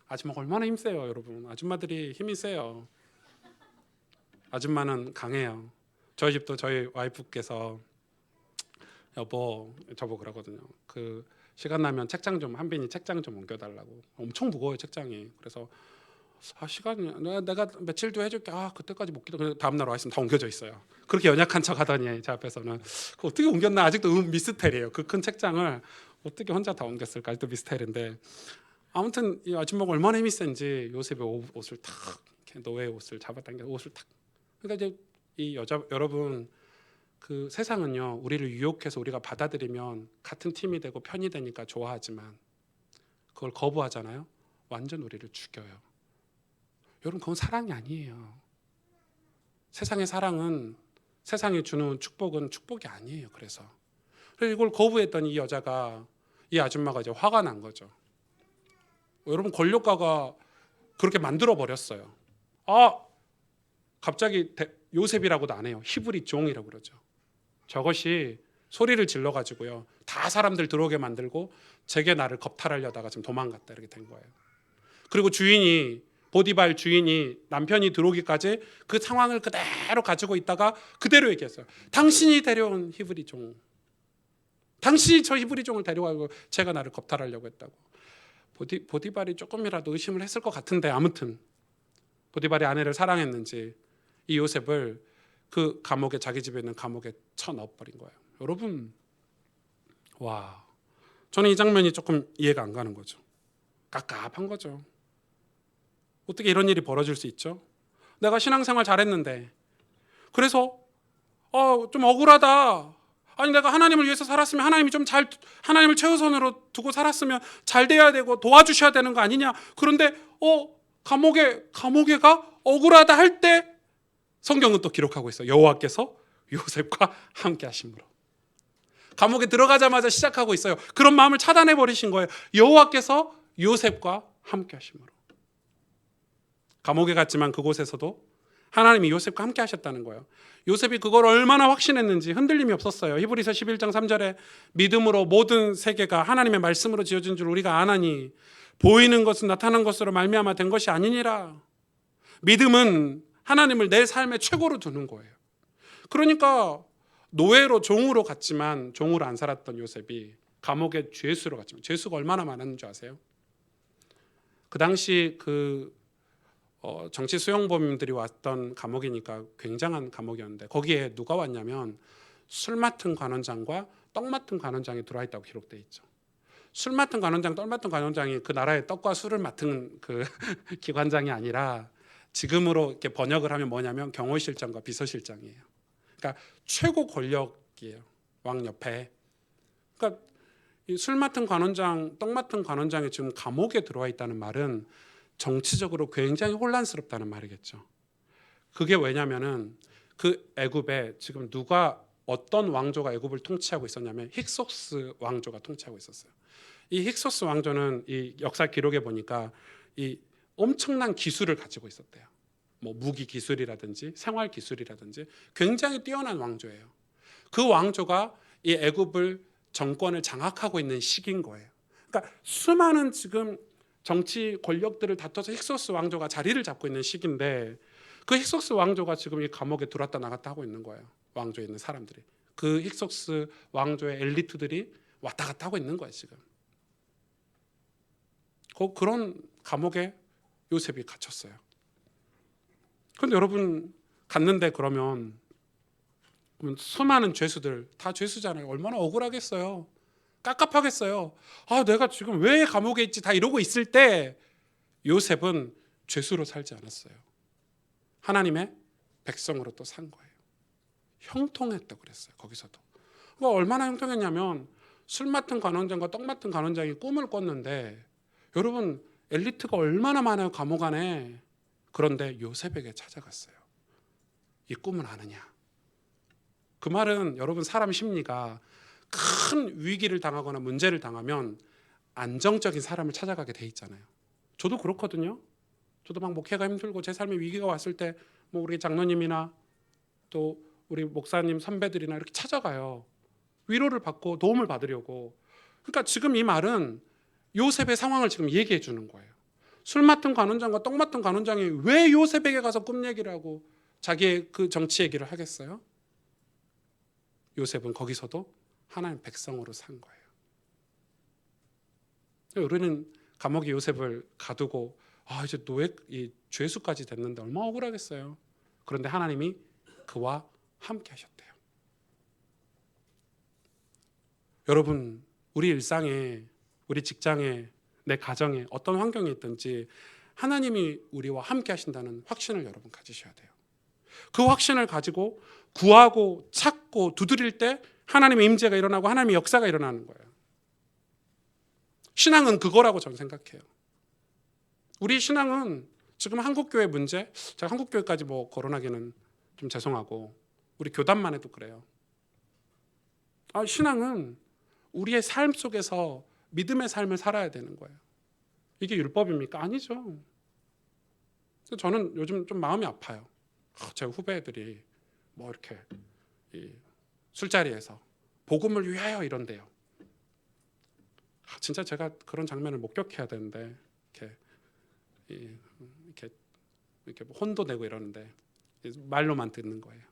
아줌마가 얼마나 힘세요, 여러분. 아줌마들이 힘이 세요. 아줌마는 강해요. 저희 집도 저희 와이프께서 여보, 저보고 그러거든요. 시간 나면 책장 좀, 한빈이 책장 좀 옮겨달라고. 엄청 무거워요, 책장이. 그래서 시간이 내가 며칠 뒤에 해줄게. 그때까지 못 기도. 다음 날 와 있으면 다 옮겨져 있어요. 그렇게 연약한 척 하더니 제 앞에서는 어떻게 옮겼나 아직도 미스테리예요. 그 큰 책장을 어떻게 혼자 다 옮겼을까 아직도 미스테리인데, 아무튼 이 아줌마가 얼마나 힘이 센지 요셉의 옷을 탁, 노예의 옷을 잡아당겨 옷을 탁. 그러니까 이제 이 여러분, 세상은요 우리를 유혹해서 우리가 받아들이면 같은 팀이 되고 편이 되니까 좋아하지만, 그걸 거부하잖아요. 완전 우리를 죽여요. 여러분, 그건 사랑이 아니에요. 세상의 사랑은, 세상이 주는 축복은 축복이 아니에요. 그래서 이걸 거부했더니 이 여자가, 이 아줌마가 이제 화가 난 거죠. 여러분, 권력가가 그렇게 만들어 버렸어요. 갑자기 요셉이라고도 안 해요. 히브리 종이라고 그러죠. 저것이 소리를 질러 가지고요 다 사람들 들어오게 만들고 제게 나를 겁탈하려다가 지금 도망갔다, 이렇게 된 거예요. 그리고 주인이, 보디발 주인이 남편이 들어오기까지 그 상황을 그대로 가지고 있다가 그대로 얘기했어요. 당신이 데려온 히브리 종, 당신이 저 히브리 종을 데려가고 제가 나를 겁탈하려고 했다고. 보디발이 조금이라도 의심을 했을 것 같은데, 아무튼 보디발의 아내를 사랑했는지 이 요셉을 그 감옥에, 자기 집에 있는 감옥에 쳐넣어버린 거예요. 여러분, 저는 이 장면이 조금 이해가 안 가는 거죠. 깝깝한 거죠. 어떻게 이런 일이 벌어질 수 있죠? 내가 신앙생활 잘했는데 그래서 좀 억울하다. 아니 내가 하나님을 위해서 살았으면 하나님이 좀 잘 하나님을 최우선으로 두고 살았으면 잘 돼야 되고 도와주셔야 되는 거 아니냐. 그런데 감옥에가 억울하다 할 때 성경은 또 기록하고 있어요. 여호와께서 요셉과 함께 하심으로. 감옥에 들어가자마자 시작하고 있어요. 그런 마음을 차단해 버리신 거예요. 여호와께서 요셉과 함께 하심으로. 감옥에 갔지만 그곳에서도 하나님이 요셉과 함께 하셨다는 거예요. 요셉이 그걸 얼마나 확신했는지 흔들림이 없었어요. 히브리서 11장 3절에 믿음으로 모든 세계가 하나님의 말씀으로 지어진 줄 우리가 아나니 보이는 것은 나타난 것으로 말미암아 된 것이 아니니라. 믿음은 하나님을 내 삶의 최고로 두는 거예요. 그러니까 노예로 종으로 갔지만 종으로 안 살았던 요셉이 감옥에 죄수로 갔지만 죄수가 얼마나 많았는 줄 아세요? 그 당시 정치 수용범들이 왔던 감옥이니까 굉장한 감옥이었는데 거기에 누가 왔냐면 술 맡은 관원장과 떡 맡은 관원장이 들어와 있다고 기록되어 있죠. 술 맡은 관원장, 떡 맡은 관원장이 그 나라의 떡과 술을 맡은 그 기관장이 아니라 지금으로 이렇게 번역을 하면 뭐냐면 경호실장과 비서실장이에요. 그러니까 최고 권력이에요. 왕 옆에. 그러니까 이 술 맡은 관원장, 떡 맡은 관원장이 지금 감옥에 들어와 있다는 말은 정치적으로 굉장히 혼란스럽다는 말이겠죠. 그게 왜냐면은 그 애굽에 지금 누가 어떤 왕조가 애굽을 통치하고 있었냐면 힉소스 왕조가 통치하고 있었어요. 이 힉소스 왕조는 이 역사 기록에 보니까 이 엄청난 기술을 가지고 있었대요. 뭐 무기 기술이라든지 생활 기술이라든지 굉장히 뛰어난 왕조예요. 그 왕조가 이 애굽을 정권을 장악하고 있는 시기인 거예요. 그러니까 수많은 지금 정치 권력들을 다퉈서 힉소스 왕조가 자리를 잡고 있는 시기인데 그 힉소스 왕조가 지금 이 감옥에 들어왔다 나갔다 하고 있는 거예요. 왕조에 있는 사람들이. 그 힉소스 왕조의 엘리트들이 왔다 갔다 하고 있는 거예요 지금. 그런 감옥에 요셉이 갇혔어요. 그런데 여러분 갔는데 그러면 수많은 죄수들 다 죄수잖아요. 얼마나 억울하겠어요. 깝깝하겠어요. 내가 지금 왜 감옥에 있지? 다 이러고 있을 때 요셉은 죄수로 살지 않았어요. 하나님의 백성으로 또 산 거예요. 형통했다고 그랬어요. 거기서도. 얼마나 형통했냐면 술 맡은 관원장과 떡 맡은 관원장이 꿈을 꿨는데 여러분 엘리트가 얼마나 많아요 감옥 안에. 그런데 요셉에게 찾아갔어요. 이 꿈은 아느냐? 그 말은 여러분 사람 심리가 큰 위기를 당하거나 문제를 당하면 안정적인 사람을 찾아가게 돼 있잖아요. 저도 그렇거든요. 저도 막 목회가 힘들고 제 삶에 위기가 왔을 때 뭐 우리 장로님이나 또 우리 목사님 선배들이나 이렇게 찾아가요. 위로를 받고 도움을 받으려고. 그러니까 지금 이 말은 요셉의 상황을 지금 얘기해 주는 거예요. 술 맡은 관원장과 떡 맡은 관원장이 왜 요셉에게 가서 꿈 얘기를 하고 자기의 그 정치 얘기를 하겠어요? 요셉은 거기서도 하나님 백성으로 산 거예요. 우리는 감옥에 요셉을 가두고 이제 노예 이 죄수까지 됐는데 얼마나 억울하겠어요. 그런데 하나님이 그와 함께 하셨대요. 여러분 우리 일상에 우리 직장에 내 가정에 어떤 환경에 있든지 하나님이 우리와 함께 하신다는 확신을 여러분 가지셔야 돼요. 그 확신을 가지고 구하고 찾고 두드릴 때 하나님의 임재가 일어나고 하나님의 역사가 일어나는 거예요. 신앙은 그거라고 저는 생각해요. 우리 신앙은 지금 한국교회 문제, 제가 한국교회까지 뭐 거론하기는 좀 죄송하고 우리 교단만 해도 그래요. 신앙은 우리의 삶 속에서 믿음의 삶을 살아야 되는 거예요. 이게 율법입니까? 아니죠. 저는 요즘 좀 마음이 아파요. 제 후배들이 뭐 이렇게 이 술자리에서 복음을 위하여 이런대요. 진짜 제가 그런 장면을 목격해야 되는데 이렇게 혼도 내고 이러는데 말로만 듣는 거예요.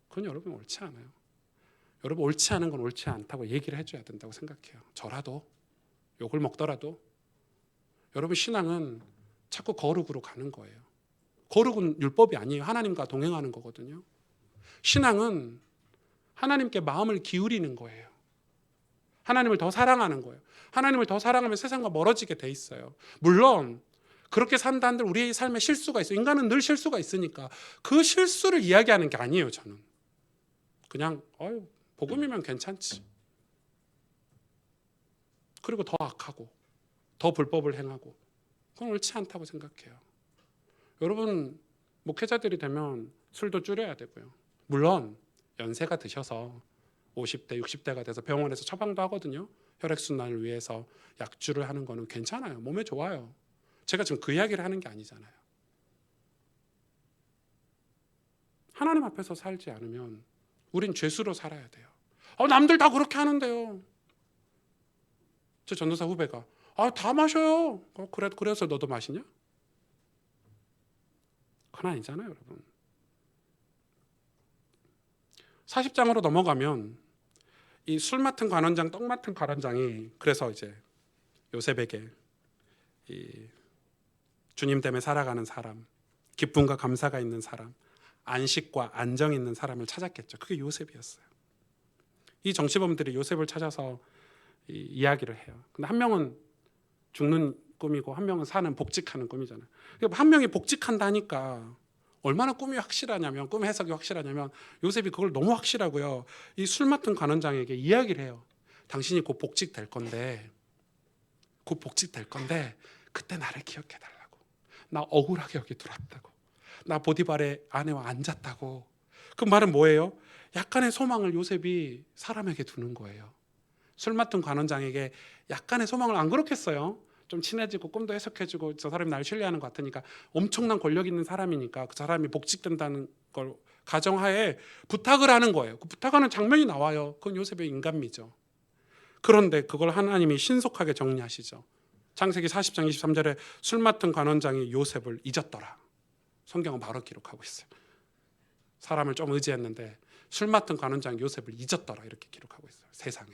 그건 여러분 옳지 않아요. 여러분 옳지 않은 건 옳지 않다고 얘기를 해줘야 된다고 생각해요. 저라도 욕을 먹더라도 여러분 신앙은 자꾸 거룩으로 가는 거예요. 거룩은 율법이 아니에요. 하나님과 동행하는 거거든요. 신앙은 하나님께 마음을 기울이는 거예요. 하나님을 더 사랑하는 거예요. 하나님을 더 사랑하면 세상과 멀어지게 돼 있어요. 물론 그렇게 산다 한들 우리의 삶에 실수가 있어요. 인간은 늘 실수가 있으니까 그 실수를 이야기하는 게 아니에요. 저는 그냥 복음이면 괜찮지. 그리고 더 악하고 더 불법을 행하고 그건 옳지 않다고 생각해요. 여러분 목회자들이 되면 술도 줄여야 되고요. 물론 연세가 드셔서 50대, 60대가 돼서 병원에서 처방도 하거든요. 혈액순환을 위해서 약주를 하는 거는 괜찮아요. 몸에 좋아요. 제가 지금 그 이야기를 하는 게 아니잖아요. 하나님 앞에서 살지 않으면 우린 죄수로 살아야 돼요. 남들 다 그렇게 하는데요. 저 전도사 후배가 다 마셔요. 그래서 너도 마시냐? 그건 아니잖아요, 여러분. 40장으로 넘어가면 이 술 맡은 관원장, 떡 맡은 관원장이 그래서 이제 요셉에게 이 주님 때문에 살아가는 사람, 기쁨과 감사가 있는 사람, 안식과 안정이 있는 사람을 찾았겠죠. 그게 요셉이었어요. 이 정치범들이 요셉을 찾아서 이야기를 해요. 근데 한 명은 죽는 꿈이고 한 명은 사는 복직하는 꿈이잖아요. 한 명이 복직한다니까 얼마나 꿈이 확실하냐면, 꿈 해석이 확실하냐면 요셉이 그걸 너무 확실하고요. 이 술 맡은 관원장에게 이야기를 해요. 당신이 곧 복직될 건데 그때 나를 기억해달라고. 나 억울하게 여기 들어왔다고. 나 보디발의 아내와 앉았다고. 그 말은 뭐예요? 약간의 소망을 요셉이 사람에게 두는 거예요. 술 맡은 관원장에게 약간의 소망을 안 그렇겠어요? 좀 친해지고 꿈도 해석해주고 저 사람이 날 신뢰하는 것 같으니까 엄청난 권력 있는 사람이니까 그 사람이 복직된다는 걸 가정하에 부탁을 하는 거예요. 그 부탁하는 장면이 나와요. 그건 요셉의 인간미죠. 그런데 그걸 하나님이 신속하게 정리하시죠. 창세기 40장 23절에 술 맡은 관원장이 요셉을 잊었더라. 성경은 바로 기록하고 있어요. 사람을 좀 의지했는데 술 맡은 관원장이 요셉을 잊었더라 이렇게 기록하고 있어요. 세상에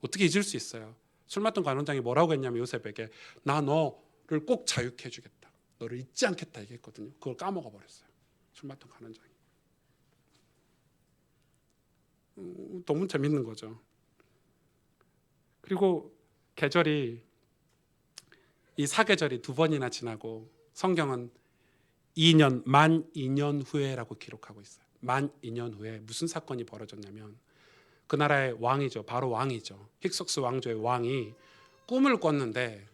어떻게 잊을 수 있어요? 술 맡은 관원장이 뭐라고 했냐면 요셉에게 나 너를 꼭 자유케 해주겠다. 너를 잊지 않겠다 얘기했거든요. 그걸 까먹어 버렸어요. 술 맡은 관원장이. 너무 재밌는 거죠. 그리고 계절이 이 사계절이 2번이나 지나고 성경은 만 2년 후에라고 기록하고 있어요. 만 2년 후에 무슨 사건이 벌어졌냐면 그 나라의 왕이죠. 바로 왕이죠. 힉속스 왕조의 왕이 꿈을 꿨는데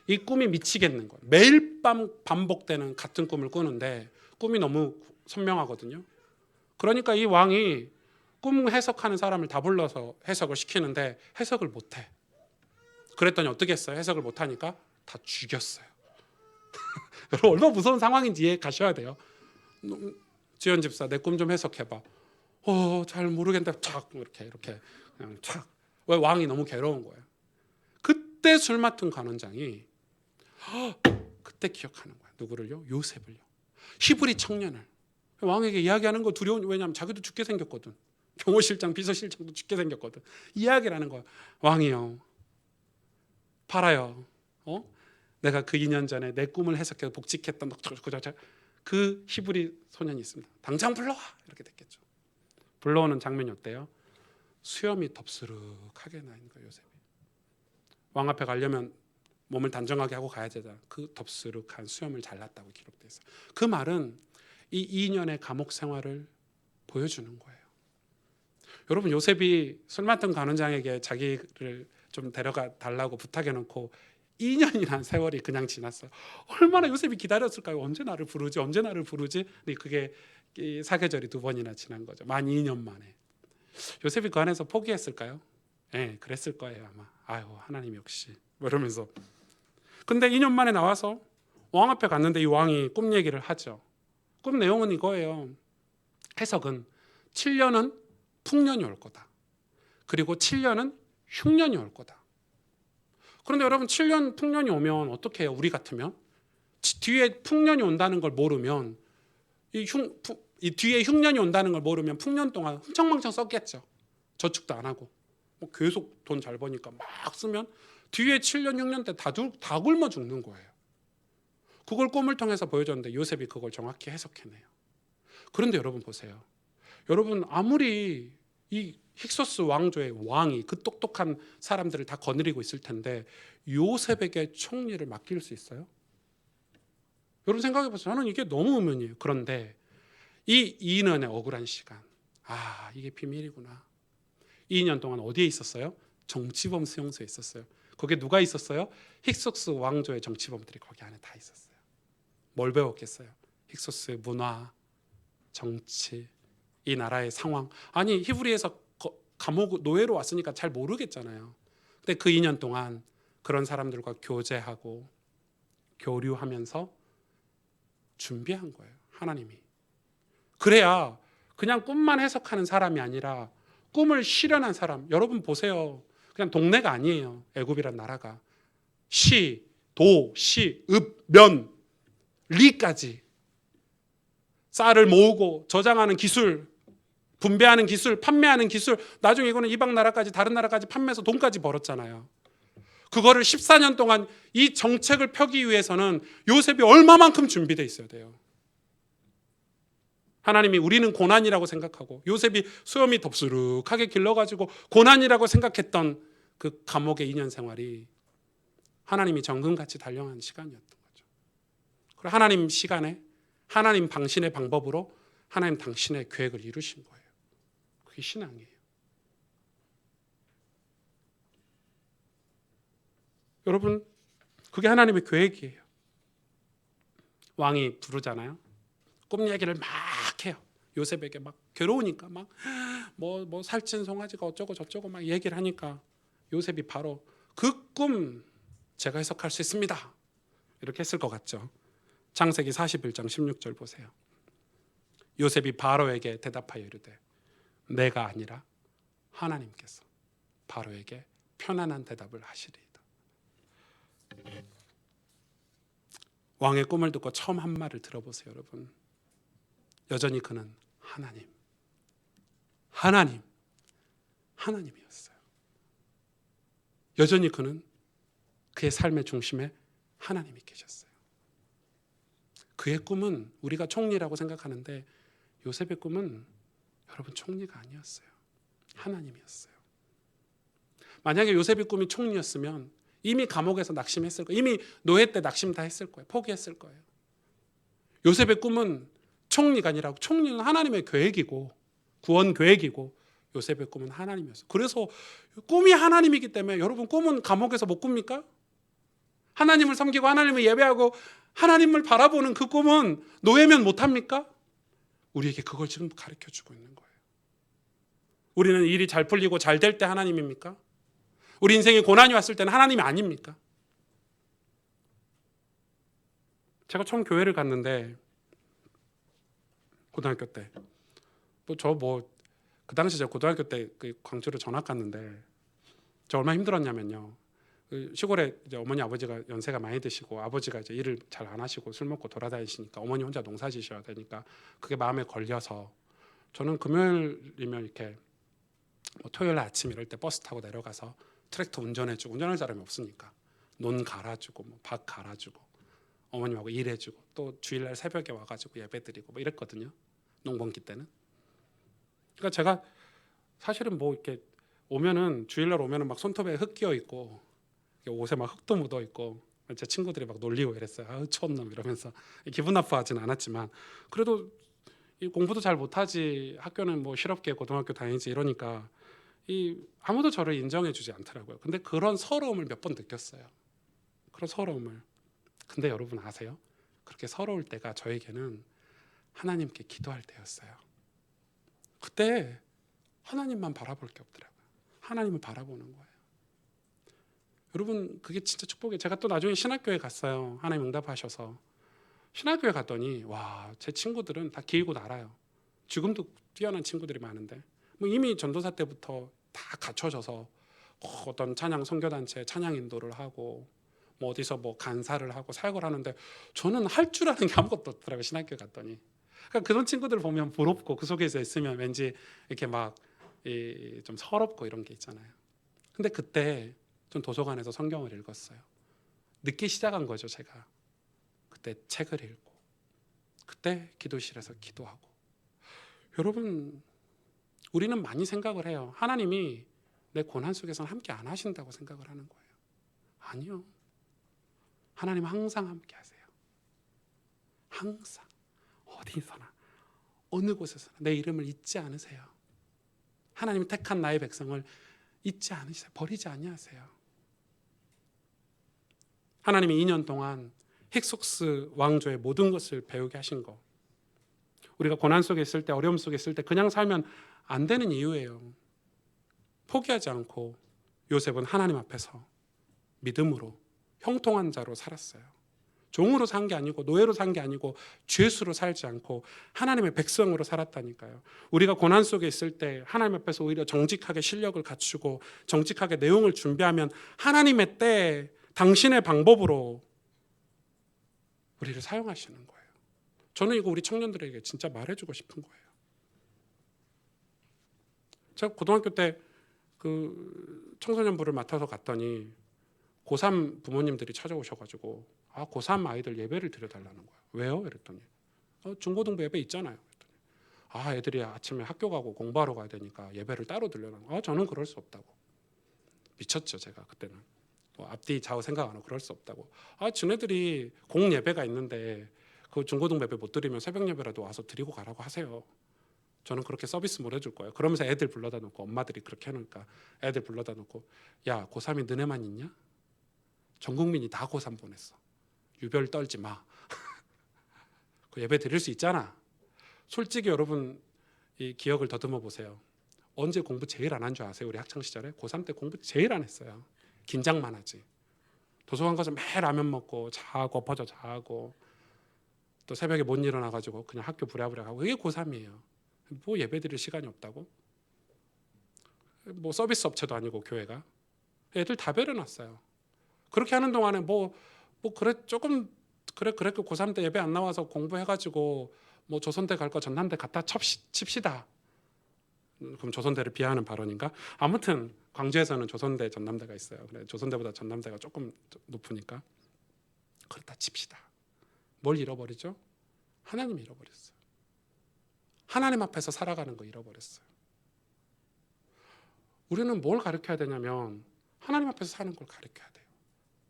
이 꿈이 미치겠는 거예요. 매일 밤 반복되는 같은 꿈을 꾸는데 꿈이 너무 선명하거든요. 그러니까 이 왕이 꿈 해석하는 사람을 다 불러서 해석을 시키는데 해석을 못해. 그랬더니 어떻게 했어요? 해석을 못하니까 다 죽였어요. 여러분 얼마나 무서운 상황인지 이해 가셔야 돼요. 지연 집사 내 꿈 좀 해석해봐. 잘 모르겠는데 착 이렇게 그냥 착. 왜 왕이 너무 괴로운 거예요. 그때 술 맡은 관원장이 그때 기억하는 거예요. 누구를요? 요셉을요. 히브리 청년을 왕에게 이야기하는 거 두려운. 왜냐하면 자기도 죽게 생겼거든. 경호실장, 비서실장도 죽게 생겼거든. 이야기를 하는 거야. 왕이요, 팔아요. 내가 그 2년 전에 내 꿈을 해석해서 복직했던 그 히브리 소년이 있습니다. 당장 불러와 이렇게 됐겠죠. 불러오는 장면이 어때요? 수염이 덥수룩하게 나 있는 거예요. 요셉이 왕 앞에 가려면 몸을 단정하게 하고 가야 되잖아. 그 덥수룩한 수염을 잘랐다고 기록돼 있어요. 그 말은 이 2년의 감옥 생활을 보여주는 거예요. 여러분 요셉이 술 맡은 관원장에게 자기를 좀 데려가 달라고 부탁해놓고 2년이라는 세월이 그냥 지났어요. 얼마나 요셉이 기다렸을까요? 언제 나를 부르지? 근데 그게 이 사계절이 2번이나 지난 거죠. 만 2년 만에. 요셉이 그 안에서 포기했을까요? 네, 그랬을 거예요 아마. 아유 하나님 역시 이러면서. 근데 2년 만에 나와서 왕 앞에 갔는데 이 왕이 꿈 얘기를 하죠. 꿈 내용은 이거예요. 해석은 7년은 풍년이 올 거다. 그리고 7년은 흉년이 올 거다. 그런데 여러분 7년 풍년이 오면 어떻게 해요? 우리 같으면 뒤에 풍년이 온다는 걸 모르면 이 뒤에 흉년이 온다는 걸 모르면 풍년 동안 흥청망청 썼겠죠. 저축도 안 하고 계속 돈 잘 버니까 막 쓰면 뒤에 7년 6년 때 다 굶어 죽는 거예요. 그걸 꿈을 통해서 보여줬는데 요셉이 그걸 정확히 해석해내요. 그런데 여러분 보세요. 여러분 아무리 이 힉소스 왕조의 왕이 그 똑똑한 사람들을 다 거느리고 있을 텐데 요셉에게 총리를 맡길 수 있어요? 여러분 생각해 보세요. 저는 이게 너무 의문이에요. 그런데 이 2년의 억울한 시간, 이게 비밀이구나. 2년 동안 어디에 있었어요? 정치범 수용소에 있었어요. 거기에 누가 있었어요? 힉소스 왕조의 정치범들이 거기 안에 다 있었어요. 뭘 배웠겠어요? 힉소스의 문화, 정치, 이 나라의 상황. 아니 히브리에서 감옥 노예로 왔으니까 잘 모르겠잖아요. 근데 그 2년 동안 그런 사람들과 교제하고 교류하면서 준비한 거예요. 하나님이. 그래야 그냥 꿈만 해석하는 사람이 아니라 꿈을 실현한 사람. 여러분 보세요. 그냥 동네가 아니에요. 애굽이란 나라가. 시, 도, 시, 읍, 면, 리까지 쌀을 모으고 저장하는 기술, 분배하는 기술, 판매하는 기술, 나중에 이거는 이방 나라까지 다른 나라까지 판매해서 돈까지 벌었잖아요. 그거를 14년 동안 이 정책을 펴기 위해서는 요셉이 얼마만큼 준비되어 있어야 돼요. 하나님이 우리는 고난이라고 생각하고 요셉이 수염이 덥수룩하게 길러가지고 고난이라고 생각했던 그 감옥의 2년 생활이 하나님이 정금같이 달려간 시간이었던 거죠. 그리고 하나님 시간에 하나님 당신의 방법으로 하나님 당신의 계획을 이루신 거예요. 그게 신앙이에요. 여러분, 그게 하나님의 계획이에요. 왕이 부르잖아요. 꿈 얘기를 막 해요. 요셉에게 막 괴로우니까 막 뭐 살찐 송아지가 어쩌고 저쩌고 막 얘기를 하니까 요셉이 바로 그 꿈 제가 해석할 수 있습니다. 이렇게 했을 것 같죠. 창세기 41장 16절 보세요. 요셉이 바로에게 대답하여 이르되 내가 아니라 하나님께서 바로에게 편안한 대답을 하시리이다. 왕의 꿈을 듣고 처음 한 말을 들어보세요, 여러분. 여전히 그는 하나님이었어요. 여전히 그는 그의 삶의 중심에 하나님이 계셨어요. 그의 꿈은 우리가 총리라고 생각하는데 요셉의 꿈은 여러분 총리가 아니었어요. 하나님이었어요. 만약에 요셉의 꿈이 총리였으면 이미 감옥에서 낙심했을 거예요. 이미 노예 때 낙심 다 했을 거예요. 포기했을 거예요. 요셉의 꿈은 총리가 아니라 총리는 하나님의 계획이고 구원 계획이고 요셉의 꿈은 하나님이었어요. 그래서 꿈이 하나님이기 때문에 여러분 꿈은 감옥에서 못 꿉니까? 하나님을 섬기고 하나님을 예배하고 하나님을 바라보는 그 꿈은 노예면 못합니까? 우리에게 그걸 지금 가르쳐주고 있는 거예요. 우리는 일이 잘 풀리고 잘 될 때 하나님입니까? 우리 인생에 고난이 왔을 때는 하나님이 아닙니까? 제가 처음 교회를 갔는데 고등학교 때 그 당시 제가 고등학교 때 그 광주로 전학 갔는데 저 얼마나 힘들었냐면요. 그 시골에 이제 어머니 아버지가 연세가 많이 드시고 아버지가 이제 일을 잘 안 하시고 술 먹고 돌아다니시니까 어머니 혼자 농사 지셔야 되니까 그게 마음에 걸려서 저는 금요일이면 이렇게 뭐 토요일 아침 이럴 때 버스 타고 내려가서 트랙터 운전해주고 운전할 사람이 없으니까 논 갈아주고 뭐 밭 갈아주고 어머님하고 일해주고 또 주일날 새벽에 와가지고 예배드리고 뭐 이랬거든요. 농번기 때는. 그러니까 제가 사실은 뭐 이렇게 오면은 주일날 오면은 막 손톱에 흙 끼어 있고 옷에 막 흙도 묻어 있고 제 친구들이 막 놀리고 이랬어요. 아우 촌놈 이러면서 기분 나빠하지는 않았지만 그래도 이 공부도 잘 못하지 학교는 뭐 실업계 고등학교 다니지 이러니까 아무도 저를 인정해주지 않더라고요. 근데 그런 서러움을 몇 번 느꼈어요. 그런 서러움을. 근데 여러분 아세요? 그렇게 서러울 때가 저에게는 하나님께 기도할 때였어요. 그때 하나님만 바라볼 게 없더라고요. 하나님을 바라보는 거예요. 여러분 그게 진짜 축복이에요. 제가 또 나중에 신학교에 갔어요. 하나님 응답하셔서 신학교에 갔더니 와, 제 친구들은 다 길고 날아요. 지금도 뛰어난 친구들이 많은데 뭐 이미 전도사 때부터 다 갖춰져서 어떤 찬양 선교단체 찬양 인도를 하고 뭐 어디서 뭐 간사를 하고 사역을 하는데 저는 할 줄 아는 게 아무것도 없더라고요. 신학교에 갔더니. 그러니까 그런 친구들을 보면 부럽고 그 속에서 있으면 왠지 이렇게 막 좀 서럽고 이런 게 있잖아요. 근데 그때 좀 도서관에서 성경을 읽었어요. 늦게 시작한 거죠. 제가 그때 책을 읽고 그때 기도실에서 기도하고. 여러분 우리는 많이 생각을 해요. 하나님이 내 고난 속에서는 함께 안 하신다고 생각을 하는 거예요. 아니요. 하나님은 항상 함께 하세요. 항상 어디서나 어느 곳에서나 내 이름을 잊지 않으세요. 하나님이 택한 나의 백성을 잊지 않으세요. 버리지 아니하세요. 하나님이 2년 동안 힉속스 왕조의 모든 것을 배우게 하신 거, 우리가 고난 속에 있을 때, 어려움 속에 있을 때 그냥 살면 안 되는 이유예요. 포기하지 않고 요셉은 하나님 앞에서 믿음으로 형통한 자로 살았어요. 종으로 산 게 아니고 노예로 산 게 아니고 죄수로 살지 않고 하나님의 백성으로 살았다니까요. 우리가 고난 속에 있을 때 하나님 앞에서 오히려 정직하게 실력을 갖추고 정직하게 내용을 준비하면 하나님의 때에 당신의 방법으로 우리를 사용하시는 거예요. 저는 이거 우리 청년들에게 진짜 말해주고 싶은 거예요. 제가 고등학교 때 그 청소년부를 맡아서 갔더니 고3 부모님들이 찾아오셔가지고 고3 아이들 예배를 드려달라는 거예요. 왜요? 이랬더니 중고등부 예배 있잖아요. 그랬더니 애들이 아침에 학교 가고 공부하러 가야 되니까 예배를 따로 드려는 거예요. 저는 그럴 수 없다고. 미쳤죠, 제가 그때는. 앞뒤 좌우 생각 안 하고 그럴 수 없다고. 지네들이 공 예배가 있는데 그 중고등부 예배 못 드리면 새벽 예배라도 와서 드리고 가라고 하세요. 저는 그렇게 서비스 못 해줄 거예요. 그러면서 애들 불러다 놓고, 엄마들이 그렇게 해놓으니까 애들 불러다 놓고, 야, 고3이 너네만 있냐? 전 국민이 다 고3 보냈어. 유별 떨지 마. 그 예배 드릴 수 있잖아. 솔직히 여러분 이 기억을 더듬어 보세요. 언제 공부 제일 안 한 줄 아세요? 우리 학창 시절에 고3 때 공부 제일 안 했어요. 긴장만 하지. 도서관 가서 매일 라면 먹고 자고 엎어져 자고 또 새벽에 못 일어나가지고 그냥 학교 부랴부랴 가고, 이게 고3이에요. 뭐 예배 드릴 시간이 없다고? 뭐 서비스 업체도 아니고 교회가. 애들 다 배려놨어요. 그렇게 하는 동안에 그래 조금 그래 고3 때 예배 안 나와서 공부해가지고 뭐 조선대 갈 거 전남대 갖다 칩시다. 그럼 조선대를 비하하는 발언인가? 아무튼 광주에서는 조선대 전남대가 있어요. 그래, 조선대보다 전남대가 조금 높으니까 그렇다 칩시다. 뭘 잃어버리죠? 하나님 잃어버렸어요. 하나님 앞에서 살아가는 거 잃어버렸어요. 우리는 뭘 가르쳐야 되냐면 하나님 앞에서 사는 걸 가르쳐야 돼요.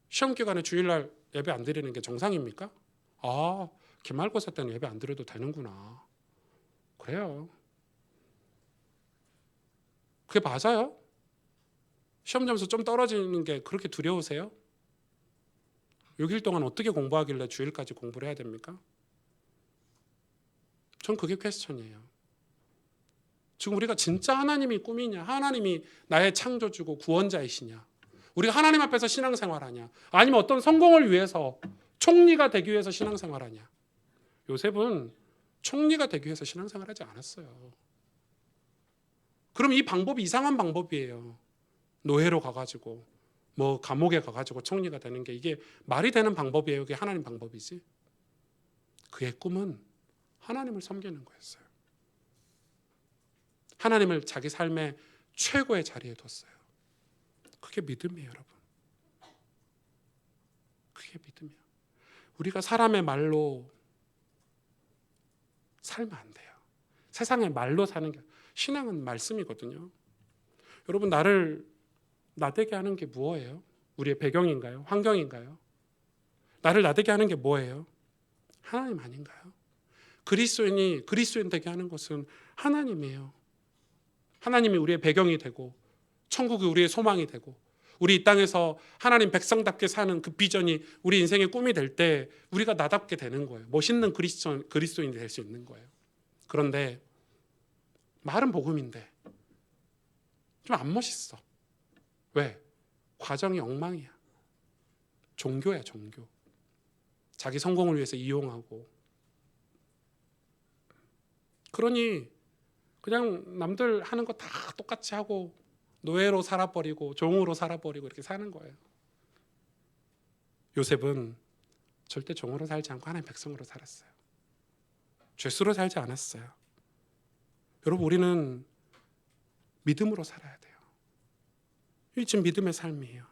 시험 기간에 주일날 예배 안 드리는 게 정상입니까? 기말고사 때는 예배 안 드려도 되는구나. 그래요. 그게 맞아요? 시험 점수 좀 떨어지는 게 그렇게 두려우세요? 6일 동안 어떻게 공부하길래 주일까지 공부를 해야 됩니까? 전 그게 퀘스천이에요. 지금 우리가 진짜 하나님이 꿈이냐, 하나님이 나의 창조주고 구원자이시냐, 우리가 하나님 앞에서 신앙생활하냐, 아니면 어떤 성공을 위해서 총리가 되기 위해서 신앙생활하냐. 요셉은 총리가 되기 위해서 신앙생활하지 않았어요. 그럼 이 방법이 이상한 방법이에요. 노예로 가가지고 뭐 감옥에 가가지고 총리가 되는 게 이게 말이 되는 방법이에요? 이게 하나님 방법이지? 그의 꿈은 하나님을 섬기는 거였어요. 하나님을 자기 삶의 최고의 자리에 뒀어요. 그게 믿음이에요, 여러분. 그게 믿음이야. 우리가 사람의 말로 살면 안 돼요. 세상의 말로 사는 게, 신앙은 말씀이거든요. 여러분, 나를 나되게 하는 게 무엇이에요? 우리의 배경인가요? 환경인가요? 나를 나되게 하는 게 뭐예요? 하나님 아닌가요? 그리스도인이 그리스도인 되게 하는 것은 하나님이에요. 하나님이 우리의 배경이 되고 천국이 우리의 소망이 되고 우리 이 땅에서 하나님 백성답게 사는 그 비전이 우리 인생의 꿈이 될 때 우리가 나답게 되는 거예요. 멋있는 그리스도인이 될 수 있는 거예요. 그런데 말은 복음인데 좀 안 멋있어. 왜? 과정이 엉망이야. 종교야, 종교. 자기 성공을 위해서 이용하고. 그러니 그냥 남들 하는 거 다 똑같이 하고 노예로 살아버리고 종으로 살아버리고 이렇게 사는 거예요. 요셉은 절대 종으로 살지 않고 하나님의 백성으로 살았어요. 죄수로 살지 않았어요. 여러분, 우리는 믿음으로 살아야 돼요. 이 지금 믿음의 삶이에요.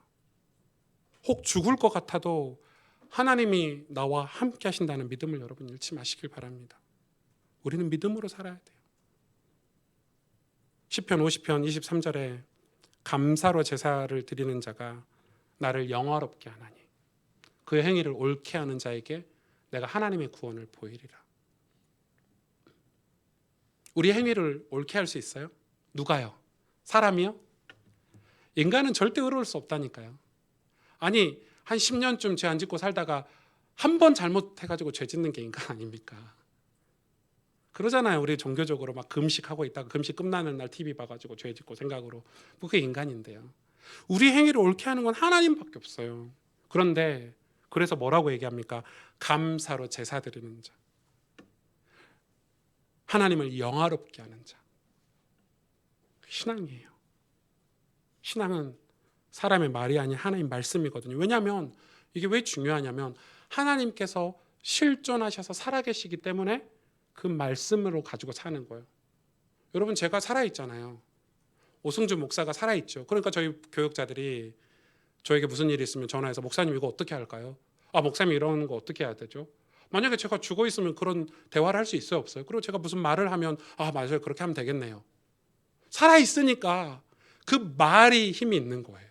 혹 죽을 것 같아도 하나님이 나와 함께 하신다는 믿음을 여러분 잃지 마시길 바랍니다. 우리는 믿음으로 살아야 돼요. 시편 50편 23절에 감사로 제사를 드리는 자가 나를 영화롭게 하나니 그 행위를 옳게 하는 자에게 내가 하나님의 구원을 보이리라. 우리 행위를 옳게 할 수 있어요? 누가요? 사람이요? 인간은 절대 의로울 수 없다니까요. 아니 한 10년쯤 죄 안 짓고 살다가 한 번 잘못해가지고 죄 짓는 게 인간 아닙니까? 그러잖아요. 우리 종교적으로 막 금식하고 있다가 금식 끝나는 날 TV 봐가지고 죄 짓고 생각으로 그게 인간인데요. 우리 행위를 옳게 하는 건 하나님밖에 없어요. 그런데 그래서 뭐라고 얘기합니까? 감사로 제사 드리는 자, 하나님을 영화롭게 하는 자. 신앙이에요. 신앙은 사람의 말이 아닌 하나님 말씀이거든요. 왜냐하면 이게 왜 중요하냐면 하나님께서 실존하셔서 살아계시기 때문에 그 말씀으로 가지고 사는 거예요. 여러분 제가 살아있잖아요. 오승주 목사가 살아있죠. 그러니까 저희 교역자들이 저에게 무슨 일이 있으면 전화해서 목사님 이거 어떻게 할까요? 목사님 이런 거 어떻게 해야 되죠? 만약에 제가 죽어 있으면 그런 대화를 할 수 있어요 없어요? 그리고 제가 무슨 말을 하면 맞아요 그렇게 하면 되겠네요. 살아있으니까 그 말이 힘이 있는 거예요.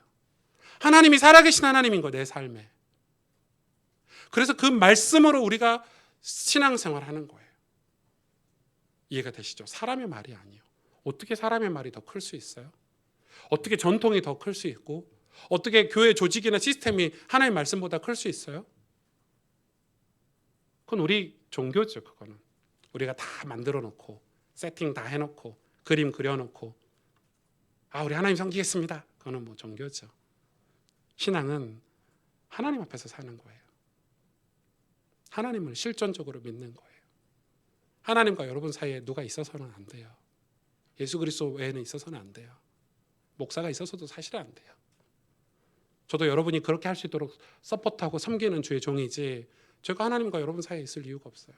하나님이 살아계신 하나님인 거예요 내 삶에. 그래서 그 말씀으로 우리가 신앙생활하는 거예요. 이해가 되시죠? 사람의 말이 아니에요. 어떻게 사람의 말이 더 클 수 있어요? 어떻게 전통이 더 클 수 있고 어떻게 교회 조직이나 시스템이 하나님의 말씀보다 클 수 있어요? 그건 우리 종교죠. 그거는 우리가 다 만들어 놓고 세팅 다 해놓고 그림 그려놓고 우리 하나님 섬기겠습니다. 그거는 뭐 종교죠. 신앙은 하나님 앞에서 사는 거예요. 하나님을 실존적으로 믿는 거예요. 하나님과 여러분 사이에 누가 있어서는 안 돼요. 예수 그리스도 외에는 있어서는 안 돼요. 목사가 있어서도 사실은 안 돼요. 저도 여러분이 그렇게 할 수 있도록 서포트하고 섬기는 주의 종이지 제가 하나님과 여러분 사이에 있을 이유가 없어요.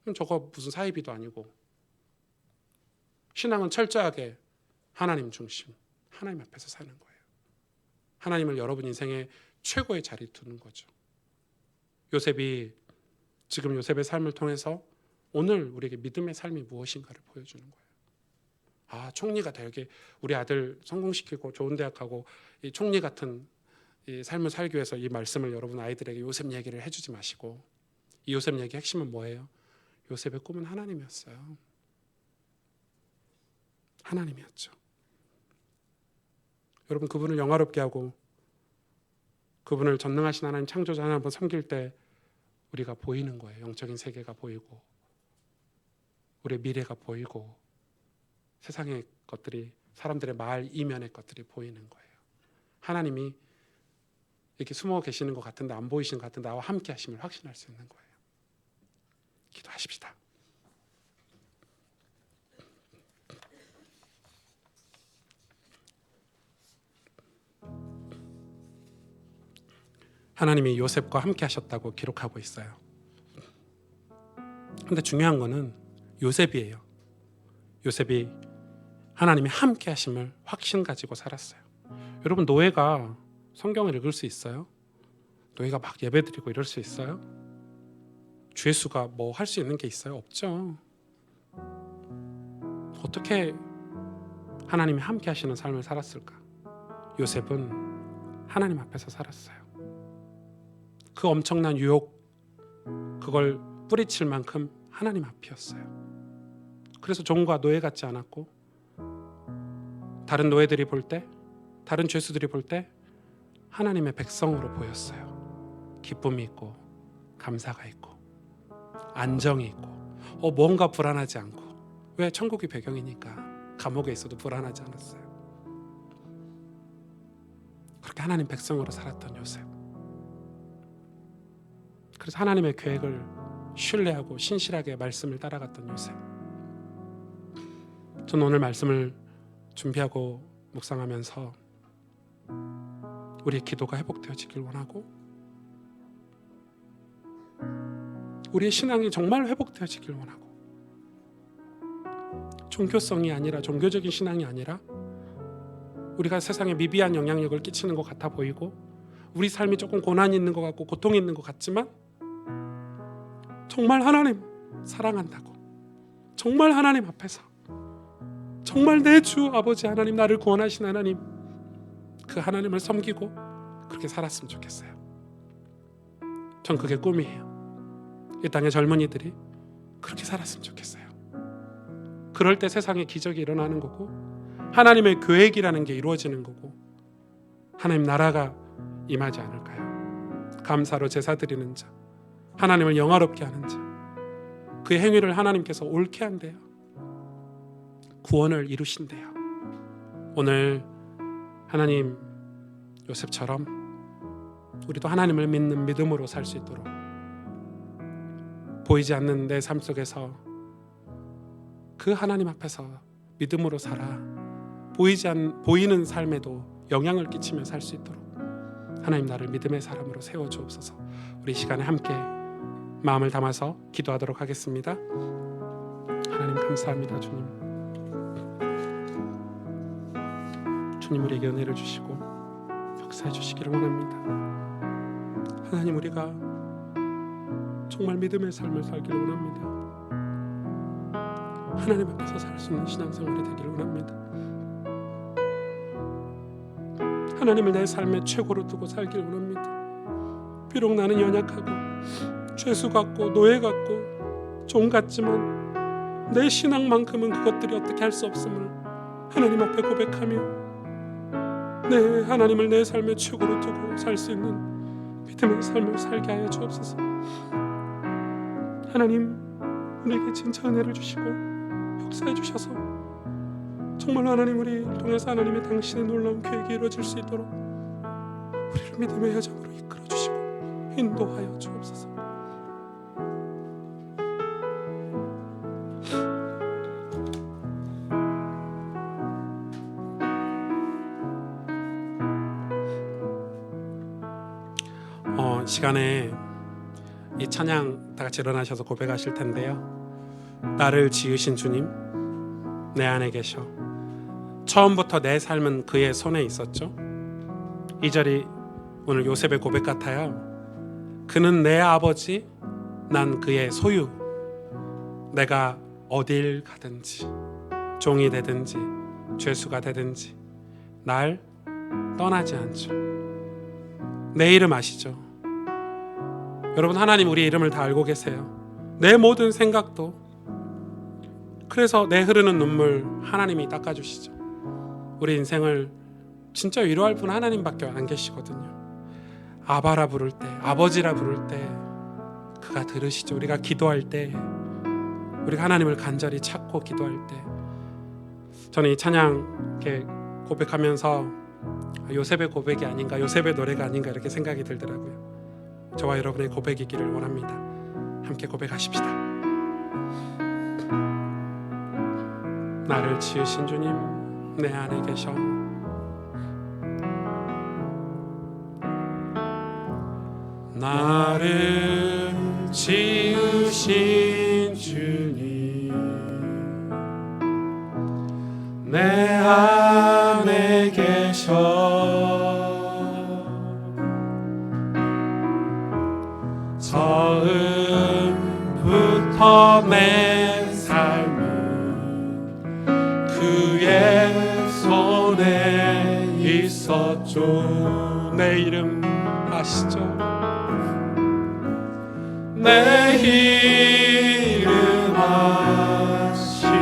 그럼 저거 무슨 사이비도 아니고. 신앙은 철저하게 하나님 중심, 하나님 앞에서 사는 거예요. 하나님을 여러분 인생의 최고의 자리에 두는 거죠. 요셉이 지금 요셉의 삶을 통해서 오늘 우리에게 믿음의 삶이 무엇인가를 보여주는 거예요. 총리가 되게 우리 아들 성공시키고 좋은 대학 가고 이 총리 같은 이 삶을 살기 위해서 이 말씀을 여러분 아이들에게 요셉 얘기를 해주지 마시고 이 요셉 얘기의 핵심은 뭐예요? 요셉의 꿈은 하나님이었어요. 하나님이었죠. 여러분 그분을 영화롭게 하고 그분을 전능하신 하나님 창조자 하나님 한번 섬길 때 우리가 보이는 거예요. 영적인 세계가 보이고 우리의 미래가 보이고 세상의 것들이 사람들의 말 이면의 것들이 보이는 거예요. 하나님이 이렇게 숨어 계시는 것 같은데 안 보이시는 것 같은데 나와 함께 하심을 확신할 수 있는 거예요. 기도하십시다. 하나님이 요셉과 함께 하셨다고 기록하고 있어요. 근데 중요한 거는 요셉이에요. 요셉이 하나님이 함께 하심을 확신 가지고 살았어요. 여러분 노예가 성경을 읽을 수 있어요? 노예가 막 예배드리고 이럴 수 있어요? 주 예수가 뭐 할 수 있는 게 있어요? 없죠. 어떻게 하나님이 함께 하시는 삶을 살았을까? 요셉은 하나님 앞에서 살았어요. 그 엄청난 유혹 그걸 뿌리칠 만큼 하나님 앞이었어요. 그래서 종과 노예 같지 않았고 다른 노예들이 볼 때 다른 죄수들이 볼 때 하나님의 백성으로 보였어요. 기쁨이 있고 감사가 있고 안정이 있고 뭔가 불안하지 않고 왜 천국이 배경이니까 감옥에 있어도 불안하지 않았어요. 그렇게 하나님 백성으로 살았던 요셉. 그래서 하나님의 계획을 신뢰하고 신실하게 말씀을 따라갔던 요셉. 저는 오늘 말씀을 준비하고 묵상하면서 우리의 기도가 회복되어지길 원하고 우리의 신앙이 정말 회복되어지길 원하고 종교성이 아니라 종교적인 신앙이 아니라 우리가 세상에 미비한 영향력을 끼치는 것 같아 보이고 우리 삶이 조금 고난이 있는 것 같고 고통이 있는 것 같지만 정말 하나님 사랑한다고 정말 하나님 앞에서 정말 내 주 아버지 하나님, 나를 구원하신 하나님, 그 하나님을 섬기고 그렇게 살았으면 좋겠어요. 전 그게 꿈이에요. 이 땅의 젊은이들이 그렇게 살았으면 좋겠어요. 그럴 때 세상에 기적이 일어나는 거고, 하나님의 계획이라는 게 이루어지는 거고, 하나님 나라가 임하지 않을까요? 감사로 제사 드리는 자, 하나님을 영화롭게 하는 자, 그의 행위를 하나님께서 옳게 한대요. 구원을 이루신대요. 오늘 하나님 요셉처럼 우리도 하나님을 믿는 믿음으로 살 수 있도록, 보이지 않는 내 삶 속에서 그 하나님 앞에서 믿음으로 살아 보이는 삶에도 영향을 끼치며 살 수 있도록 하나님 나를 믿음의 사람으로 세워 주옵소서. 우리 이 시간에 함께 마음을 담아서 기도하도록 하겠습니다. 하나님 감사합니다. 주님 우리에게 은혜를 주시고 역사해 주시기를 원합니다. 하나님 우리가 정말 믿음의 삶을 살기를 원합니다. 하나님 앞에서 살 수 있는 신앙생활이 되기를 원합니다. 하나님을 내 삶의 최고로 두고 살기를 원합니다. 비록 나는 연약하고 죄수 같고 노예 같고 종 같지만 내 신앙만큼은 그것들이 어떻게 할 수 없음을 하나님 앞에 고백하며 내 하나님을 내 삶의 최고로 두고 살 수 있는 믿음의 삶을 살게 하여 주옵소서. 하나님 우리에게 진짜 은혜를 주시고 역사해 주셔서 정말 하나님 우리 통해서 하나님의 당신의 놀라운 계획이 이루어질 수 있도록 우리를 믿음의 여정으로 이끌어 주시고 인도하여 주옵소서. 시간에 이 찬양 다 같이 일어나셔서 고백하실 텐데요. 나를 지으신 주님 내 안에 계셔. 처음부터 내 삶은 그의 손에 있었죠. 이 절이 오늘 요셉의 고백 같아요. 그는 내 아버지, 난 그의 소유. 내가 어딜 가든지 종이 되든지 죄수가 되든지 날 떠나지 않죠. 내 이름 아시죠? 여러분 하나님 우리 이름을 다 알고 계세요. 내 모든 생각도, 그래서 내 흐르는 눈물 하나님이 닦아주시죠. 우리 인생을 진짜 위로할 분 하나님밖에 안 계시거든요. 아바라 부를 때, 아버지라 부를 때 그가 들으시죠. 우리가 기도할 때, 우리가 하나님을 간절히 찾고 기도할 때. 저는 이 찬양 이렇게 고백하면서 요셉의 고백이 아닌가, 요셉의 노래가 아닌가 이렇게 생각이 들더라고요. 저와 여러분의 고백이기를 원합니다. 함께 고백하십시다. 나를 지으신 주님 내 안에 계셔. 나를 지으신 주님 내 안에 계셔. 처음부터 내 삶은 그의 손에 있었죠. 내 이름 아시죠? 내 이름 아시죠?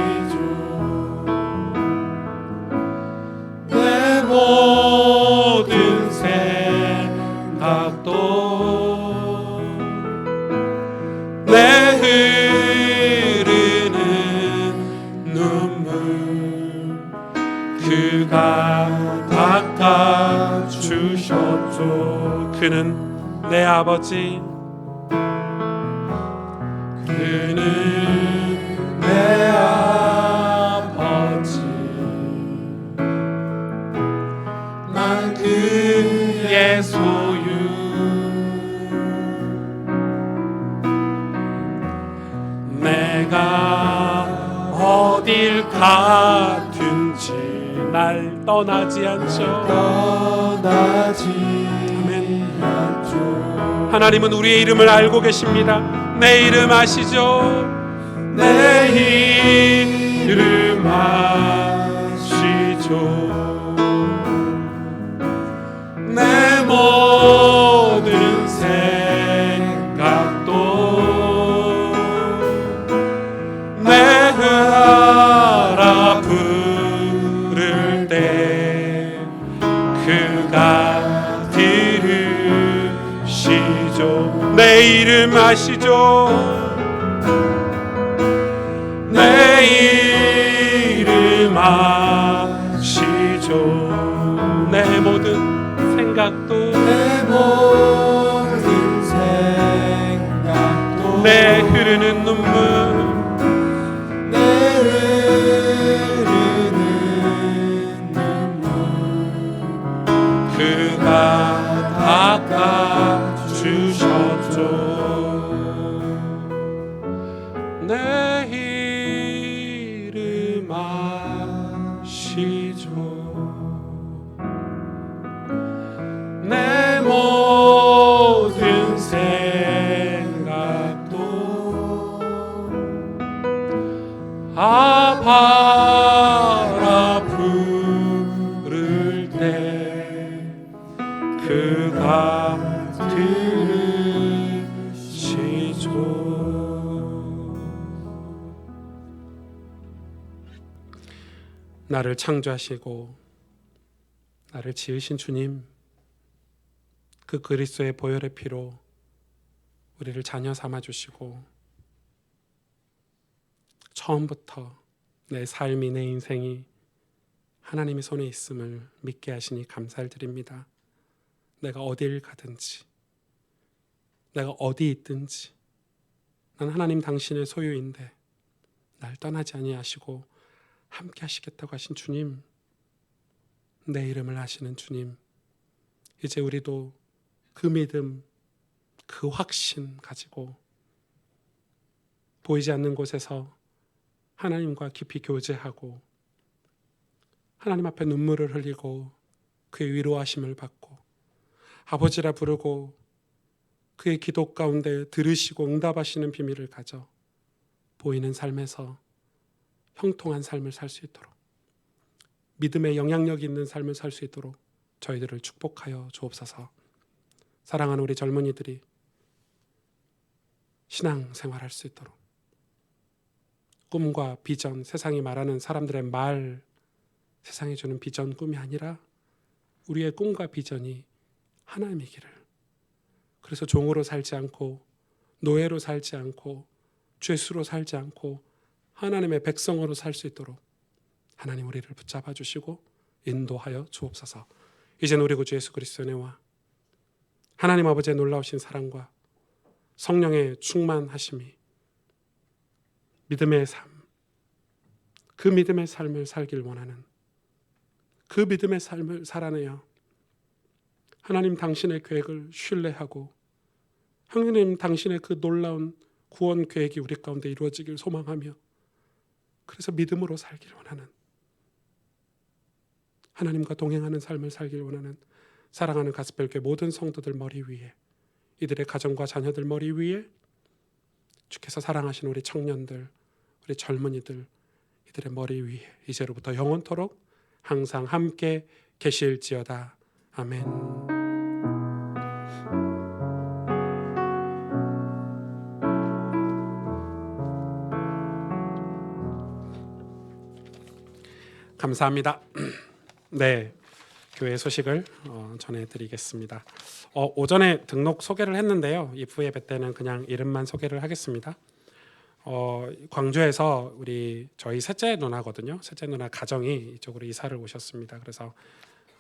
내 모든 생각도 내 흐르는 눈물 그가 닦아주셨죠. 그는 내 아버지, 그는 내 아버지, 난 그의 소유. 내가 어딜 가든지 날 떠나지 않죠. 아멘. 하나님은 우리의 이름을 알고 계십니다. 내 이름 아시죠? 내 이름 아시죠? 내 이름 아시죠? 내 이름 아시죠? 내 모든 생각도 내 모든 생각도 내 흐르는 눈물 내 흐르는 눈물 그가 닦아주셨죠. 내 이름 아시죠? 내 모든 생각도 아바라 부를 때 그가 들으시죠. 나를 창조하시고 나를 지으신 주님, 그 그리스도의 보혈의 피로 우리를 자녀 삼아 주시고 처음부터 내 삶이, 내 인생이 하나님의 손에 있음을 믿게 하시니 감사를 드립니다. 내가 어딜 가든지, 내가 어디 있든지 난 하나님 당신의 소유인데 날 떠나지 아니하시고 함께 하시겠다고 하신 주님, 내 이름을 아시는 주님, 이제 우리도 그 믿음, 그 확신 가지고 보이지 않는 곳에서 하나님과 깊이 교제하고 하나님 앞에 눈물을 흘리고 그의 위로하심을 받고 아버지라 부르고 그의 기도 가운데 들으시고 응답하시는 비밀을 가져 보이는 삶에서 형통한 삶을 살 수 있도록, 믿음의 영향력 있는 삶을 살 수 있도록 저희들을 축복하여 주옵소서. 사랑하는 우리 젊은이들이 신앙생활할 수 있도록 꿈과 비전, 세상이 말하는 사람들의 말, 세상이 주는 비전, 꿈이 아니라 우리의 꿈과 비전이 하나님이기를, 그래서 종으로 살지 않고 노예로 살지 않고 죄수로 살지 않고 하나님의 백성으로 살 수 있도록 하나님 우리를 붙잡아 주시고 인도하여 주옵소서. 이제는 우리 구주 예수 그리스도의 은혜와 하나님 아버지의 놀라우신 사랑과 성령의 충만하심이 믿음의 삶, 그 믿음의 삶을 살길 원하는, 그 믿음의 삶을 살아내어 하나님 당신의 계획을 신뢰하고 하나님 당신의 그 놀라운 구원 계획이 우리 가운데 이루어지길 소망하며, 그래서 믿음으로 살길 원하는, 하나님과 동행하는 삶을 살길 원하는 사랑하는 가스펠교회 모든 성도들 머리 위에, 이들의 가정과 자녀들 머리 위에 주께서 사랑하시는 우리 청년들, 우리 젊은이들, 이들의 머리 위에 이제로부터 영원토록 항상 함께 계실지어다. 아멘. 감사합니다. 네, 교회 소식을 전해드리겠습니다. 오전에 등록 소개를 했는데요. 이후 예배 때는 그냥 이름만 소개를 하겠습니다. 광주에서 저희 셋째 누나거든요. 셋째 누나 가정이 이쪽으로 이사를 오셨습니다. 그래서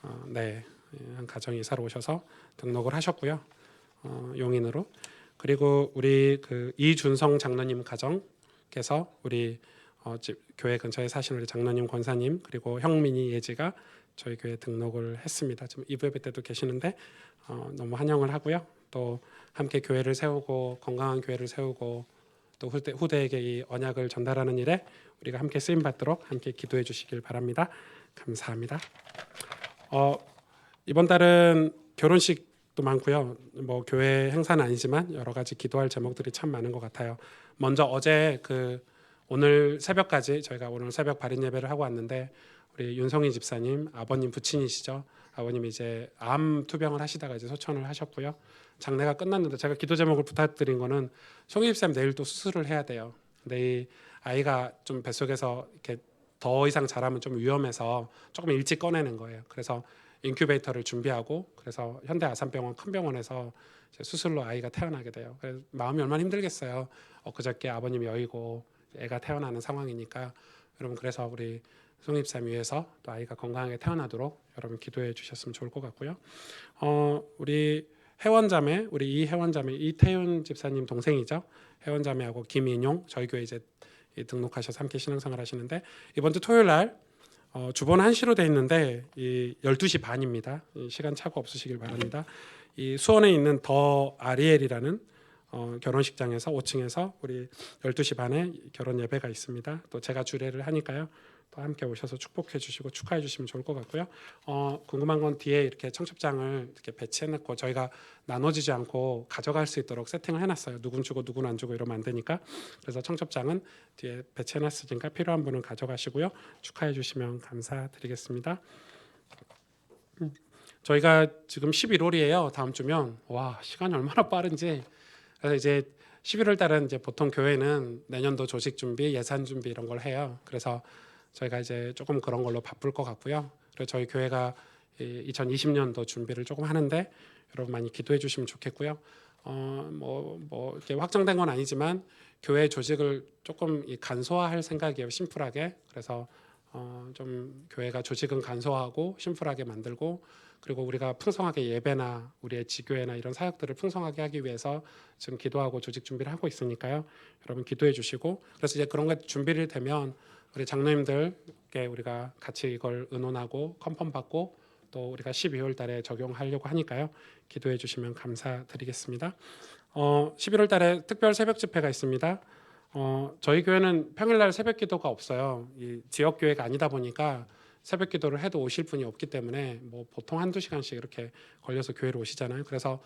한 가정이 이사를 오셔서 등록을 하셨고요. 용인으로. 그리고 우리 그 이준성 장로님 가정께서 우리 교회 근처에 사시는 우리 장로님 권사님 그리고 형민이 예지가 저희 교회 등록을 했습니다. 지금 이부 예배 때도 계시는데 너무 환영을 하고요. 또 함께 교회를 세우고 건강한 교회를 세우고 또 후대에게 이 언약을 전달하는 일에 우리가 함께 쓰임 받도록 함께 기도해 주시길 바랍니다. 감사합니다. 이번 달은 결혼식도 많고요. 뭐 교회 행사는 아니지만 여러 가지 기도할 제목들이 참 많은 것 같아요. 먼저 어제 오늘 새벽까지 저희가 오늘 새벽 발인 예배를 하고 왔는데 우리 윤성희 집사님 아버님 부친이시죠. 아버님이 이제 암 투병을 하시다가 이제 소천을 하셨고요. 장례가 끝났는데 제가 기도 제목을 부탁드린 거는 송희 집사님 내일 또 수술을 해야 돼요. 내일 아이가 좀 뱃속에서 이렇게 더 이상 자라면 좀 위험해서 조금 일찍 꺼내는 거예요. 그래서 인큐베이터를 준비하고 그래서 현대 아산병원 큰 병원에서 이제 수술로 아이가 태어나게 돼요. 그래서 마음이 얼마나 힘들겠어요. 그저께 아버님이 여의고 애가 태어나는 상황이니까 여러분 그래서 우리 송입삼 위해서 또 아이가 건강하게 태어나도록 여러분 기도해 주셨으면 좋을 것 같고요. 우리 혜원자매 우리 이혜원자매 이태윤 집사님 동생이죠. 혜원자매하고 김인용 저희 교회 이제 등록하셔서 함께 신앙생활 하시는데 이번 주 토요일 날 주본 1시로 돼 있는데 이 12시 반입니다. 이 시간 차고 없으시길 바랍니다. 이 수원에 있는 더 아리엘이라는 결혼식장에서 5층에서 우리 12시 반에 결혼 예배가 있습니다. 또 제가 주례를 하니까요. 또 함께 오셔서 축복해 주시고 축하해 주시면 좋을 것 같고요. 궁금한 건 뒤에 이렇게 청첩장을 이렇게 배치해 놓고 저희가 나눠지지 않고 가져갈 수 있도록 세팅을 해놨어요. 누군 주고 누군 안 주고 이러면 안 되니까. 그래서 청첩장은 뒤에 배치해 놨으니까 필요한 분은 가져가시고요. 축하해 주시면 감사드리겠습니다. 저희가 지금 11월이에요. 다음 주면 와 시간이 얼마나 빠른지. 그래서 이제 11월 달은 이제 보통 교회는 내년도 조직 준비, 예산 준비 이런 걸 해요. 그래서 저희가 이제 조금 그런 걸로 바쁠 것 같고요. 그리고 저희 교회가 2020년도 준비를 조금 하는데 여러분 많이 기도해 주시면 좋겠고요. 뭐 이렇게 확정된 건 아니지만 교회 조직을 조금 간소화할 생각이에요. 심플하게. 그래서 좀 교회가 조직은 간소화하고 심플하게 만들고 그리고 우리가 풍성하게 예배나 우리의 지교회나 이런 사역들을 풍성하게 하기 위해서 지금 기도하고 조직 준비를 하고 있으니까요. 여러분 기도해 주시고 그래서 이제 그런 것 준비를 되면 우리 장로님들께 우리가 같이 이걸 의논하고 컨펌 받고 또 우리가 12월 달에 적용하려고 하니까요. 기도해 주시면 감사드리겠습니다. 11월 달에 특별 새벽 집회가 있습니다. 저희 교회는 평일날 새벽 기도가 없어요. 이 지역 교회가 아니다 보니까 새벽 기도를 해도 오실 분이 없기 때문에 뭐 보통 한두 시간씩 이렇게 걸려서 교회로 오시잖아요. 그래서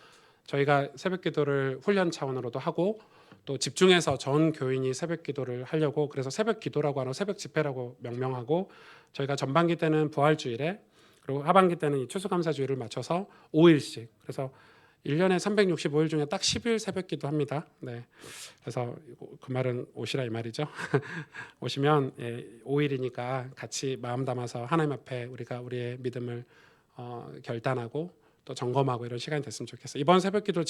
저희가 새벽 기도를 훈련 차원으로도 하고 또 집중해서 전 교인이 새벽 기도를 하려고 그래서 새벽 기도라고 하는 새벽 집회라고 명명하고 저희가 전반기 때는 부활주일에 그리고 하반기 때는 이 추수감사주일을 맞춰서 5일씩 그래서 1년에 365일 중에 딱 10일 새벽 기도합니다. 네. 그래서 그 말은 오시라 이 말이죠. 오시면 5일이니까 같이 마음 담아서 하나님 앞에 우리가 우리의 믿음을 결단하고 또 점검하고 이런 시간이 됐으면 좋겠어요. 이번 새벽기도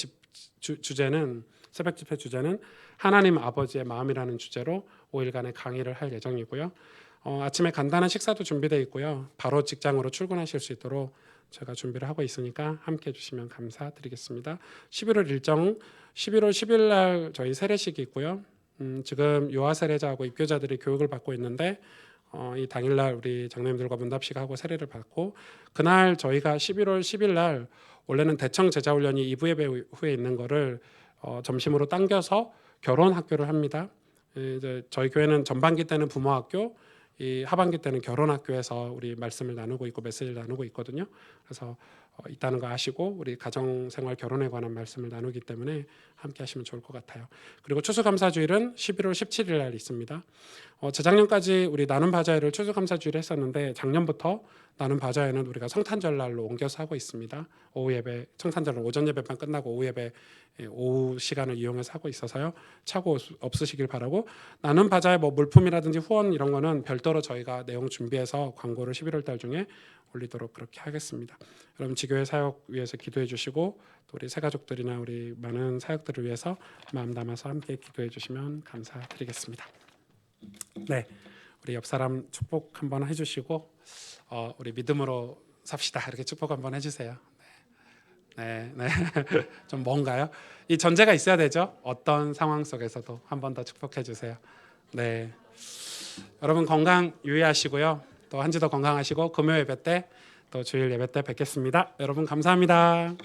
주제는 새벽 집회 주제는 하나님 아버지의 마음이라는 주제로 5일간의 강의를 할 예정이고요. 아침에 간단한 식사도 준비되어 있고요. 바로 직장으로 출근하실 수 있도록 제가 준비를 하고 있으니까 함께해 주시면 감사드리겠습니다. 11월 일정 11월 10일 날 저희 세례식이 있고요. 지금 유아 세례자하고 입교자들이 교육을 받고 있는데 이 당일날 우리 장로님들과 문답식하고 세례를 받고 그날 저희가 11월 10일 날 원래는 대청 제자훈련이 2부 예배 후에 있는 거를 점심으로 당겨서 결혼 학교를 합니다. 이제 저희 교회는 전반기 때는 부모학교, 이 하반기 때는 결혼학교에서 우리 말씀을 나누고 있고 메시지를 나누고 있거든요. 그래서 있다는 거 아시고 우리 가정생활 결혼에 관한 말씀을 나누기 때문에 함께 하시면 좋을 것 같아요. 그리고 추수감사주일은 11월 17일 날 있습니다. 재작년까지 우리 나눔 바자회를 추수감사주일에 했었는데 작년부터 나눔 바자회는 우리가 성탄절날로 옮겨서 하고 있습니다. 오후 예배, 성탄절은 오전 예배만 끝나고 오후 예배 오후 시간을 이용해서 하고 있어서요. 착오 없으시길 바라고 나눔 바자회 뭐 물품이라든지 후원 이런 거는 별도로 저희가 내용 준비해서 광고를 11월 달 중에 올리도록 그렇게 하겠습니다. 여러분 지교회 사역 위해서 기도해 주시고 또 우리 새가족들이나 우리 많은 사역들을 위해서 마음 담아서 함께 기도해 주시면 감사드리겠습니다. 네, 우리 옆 사람 축복 한번 해주시고 우리 믿음으로 삽시다 이렇게 축복 한번 해주세요. 네. 좀 뭔가요? 이 전제가 있어야 되죠. 어떤 상황 속에서도 한 번 더 축복해 주세요. 네, 여러분 건강 유의하시고요. 또 한 주 더 건강하시고 금요 예배 때 또 주일 예배 때 뵙겠습니다. 여러분 감사합니다.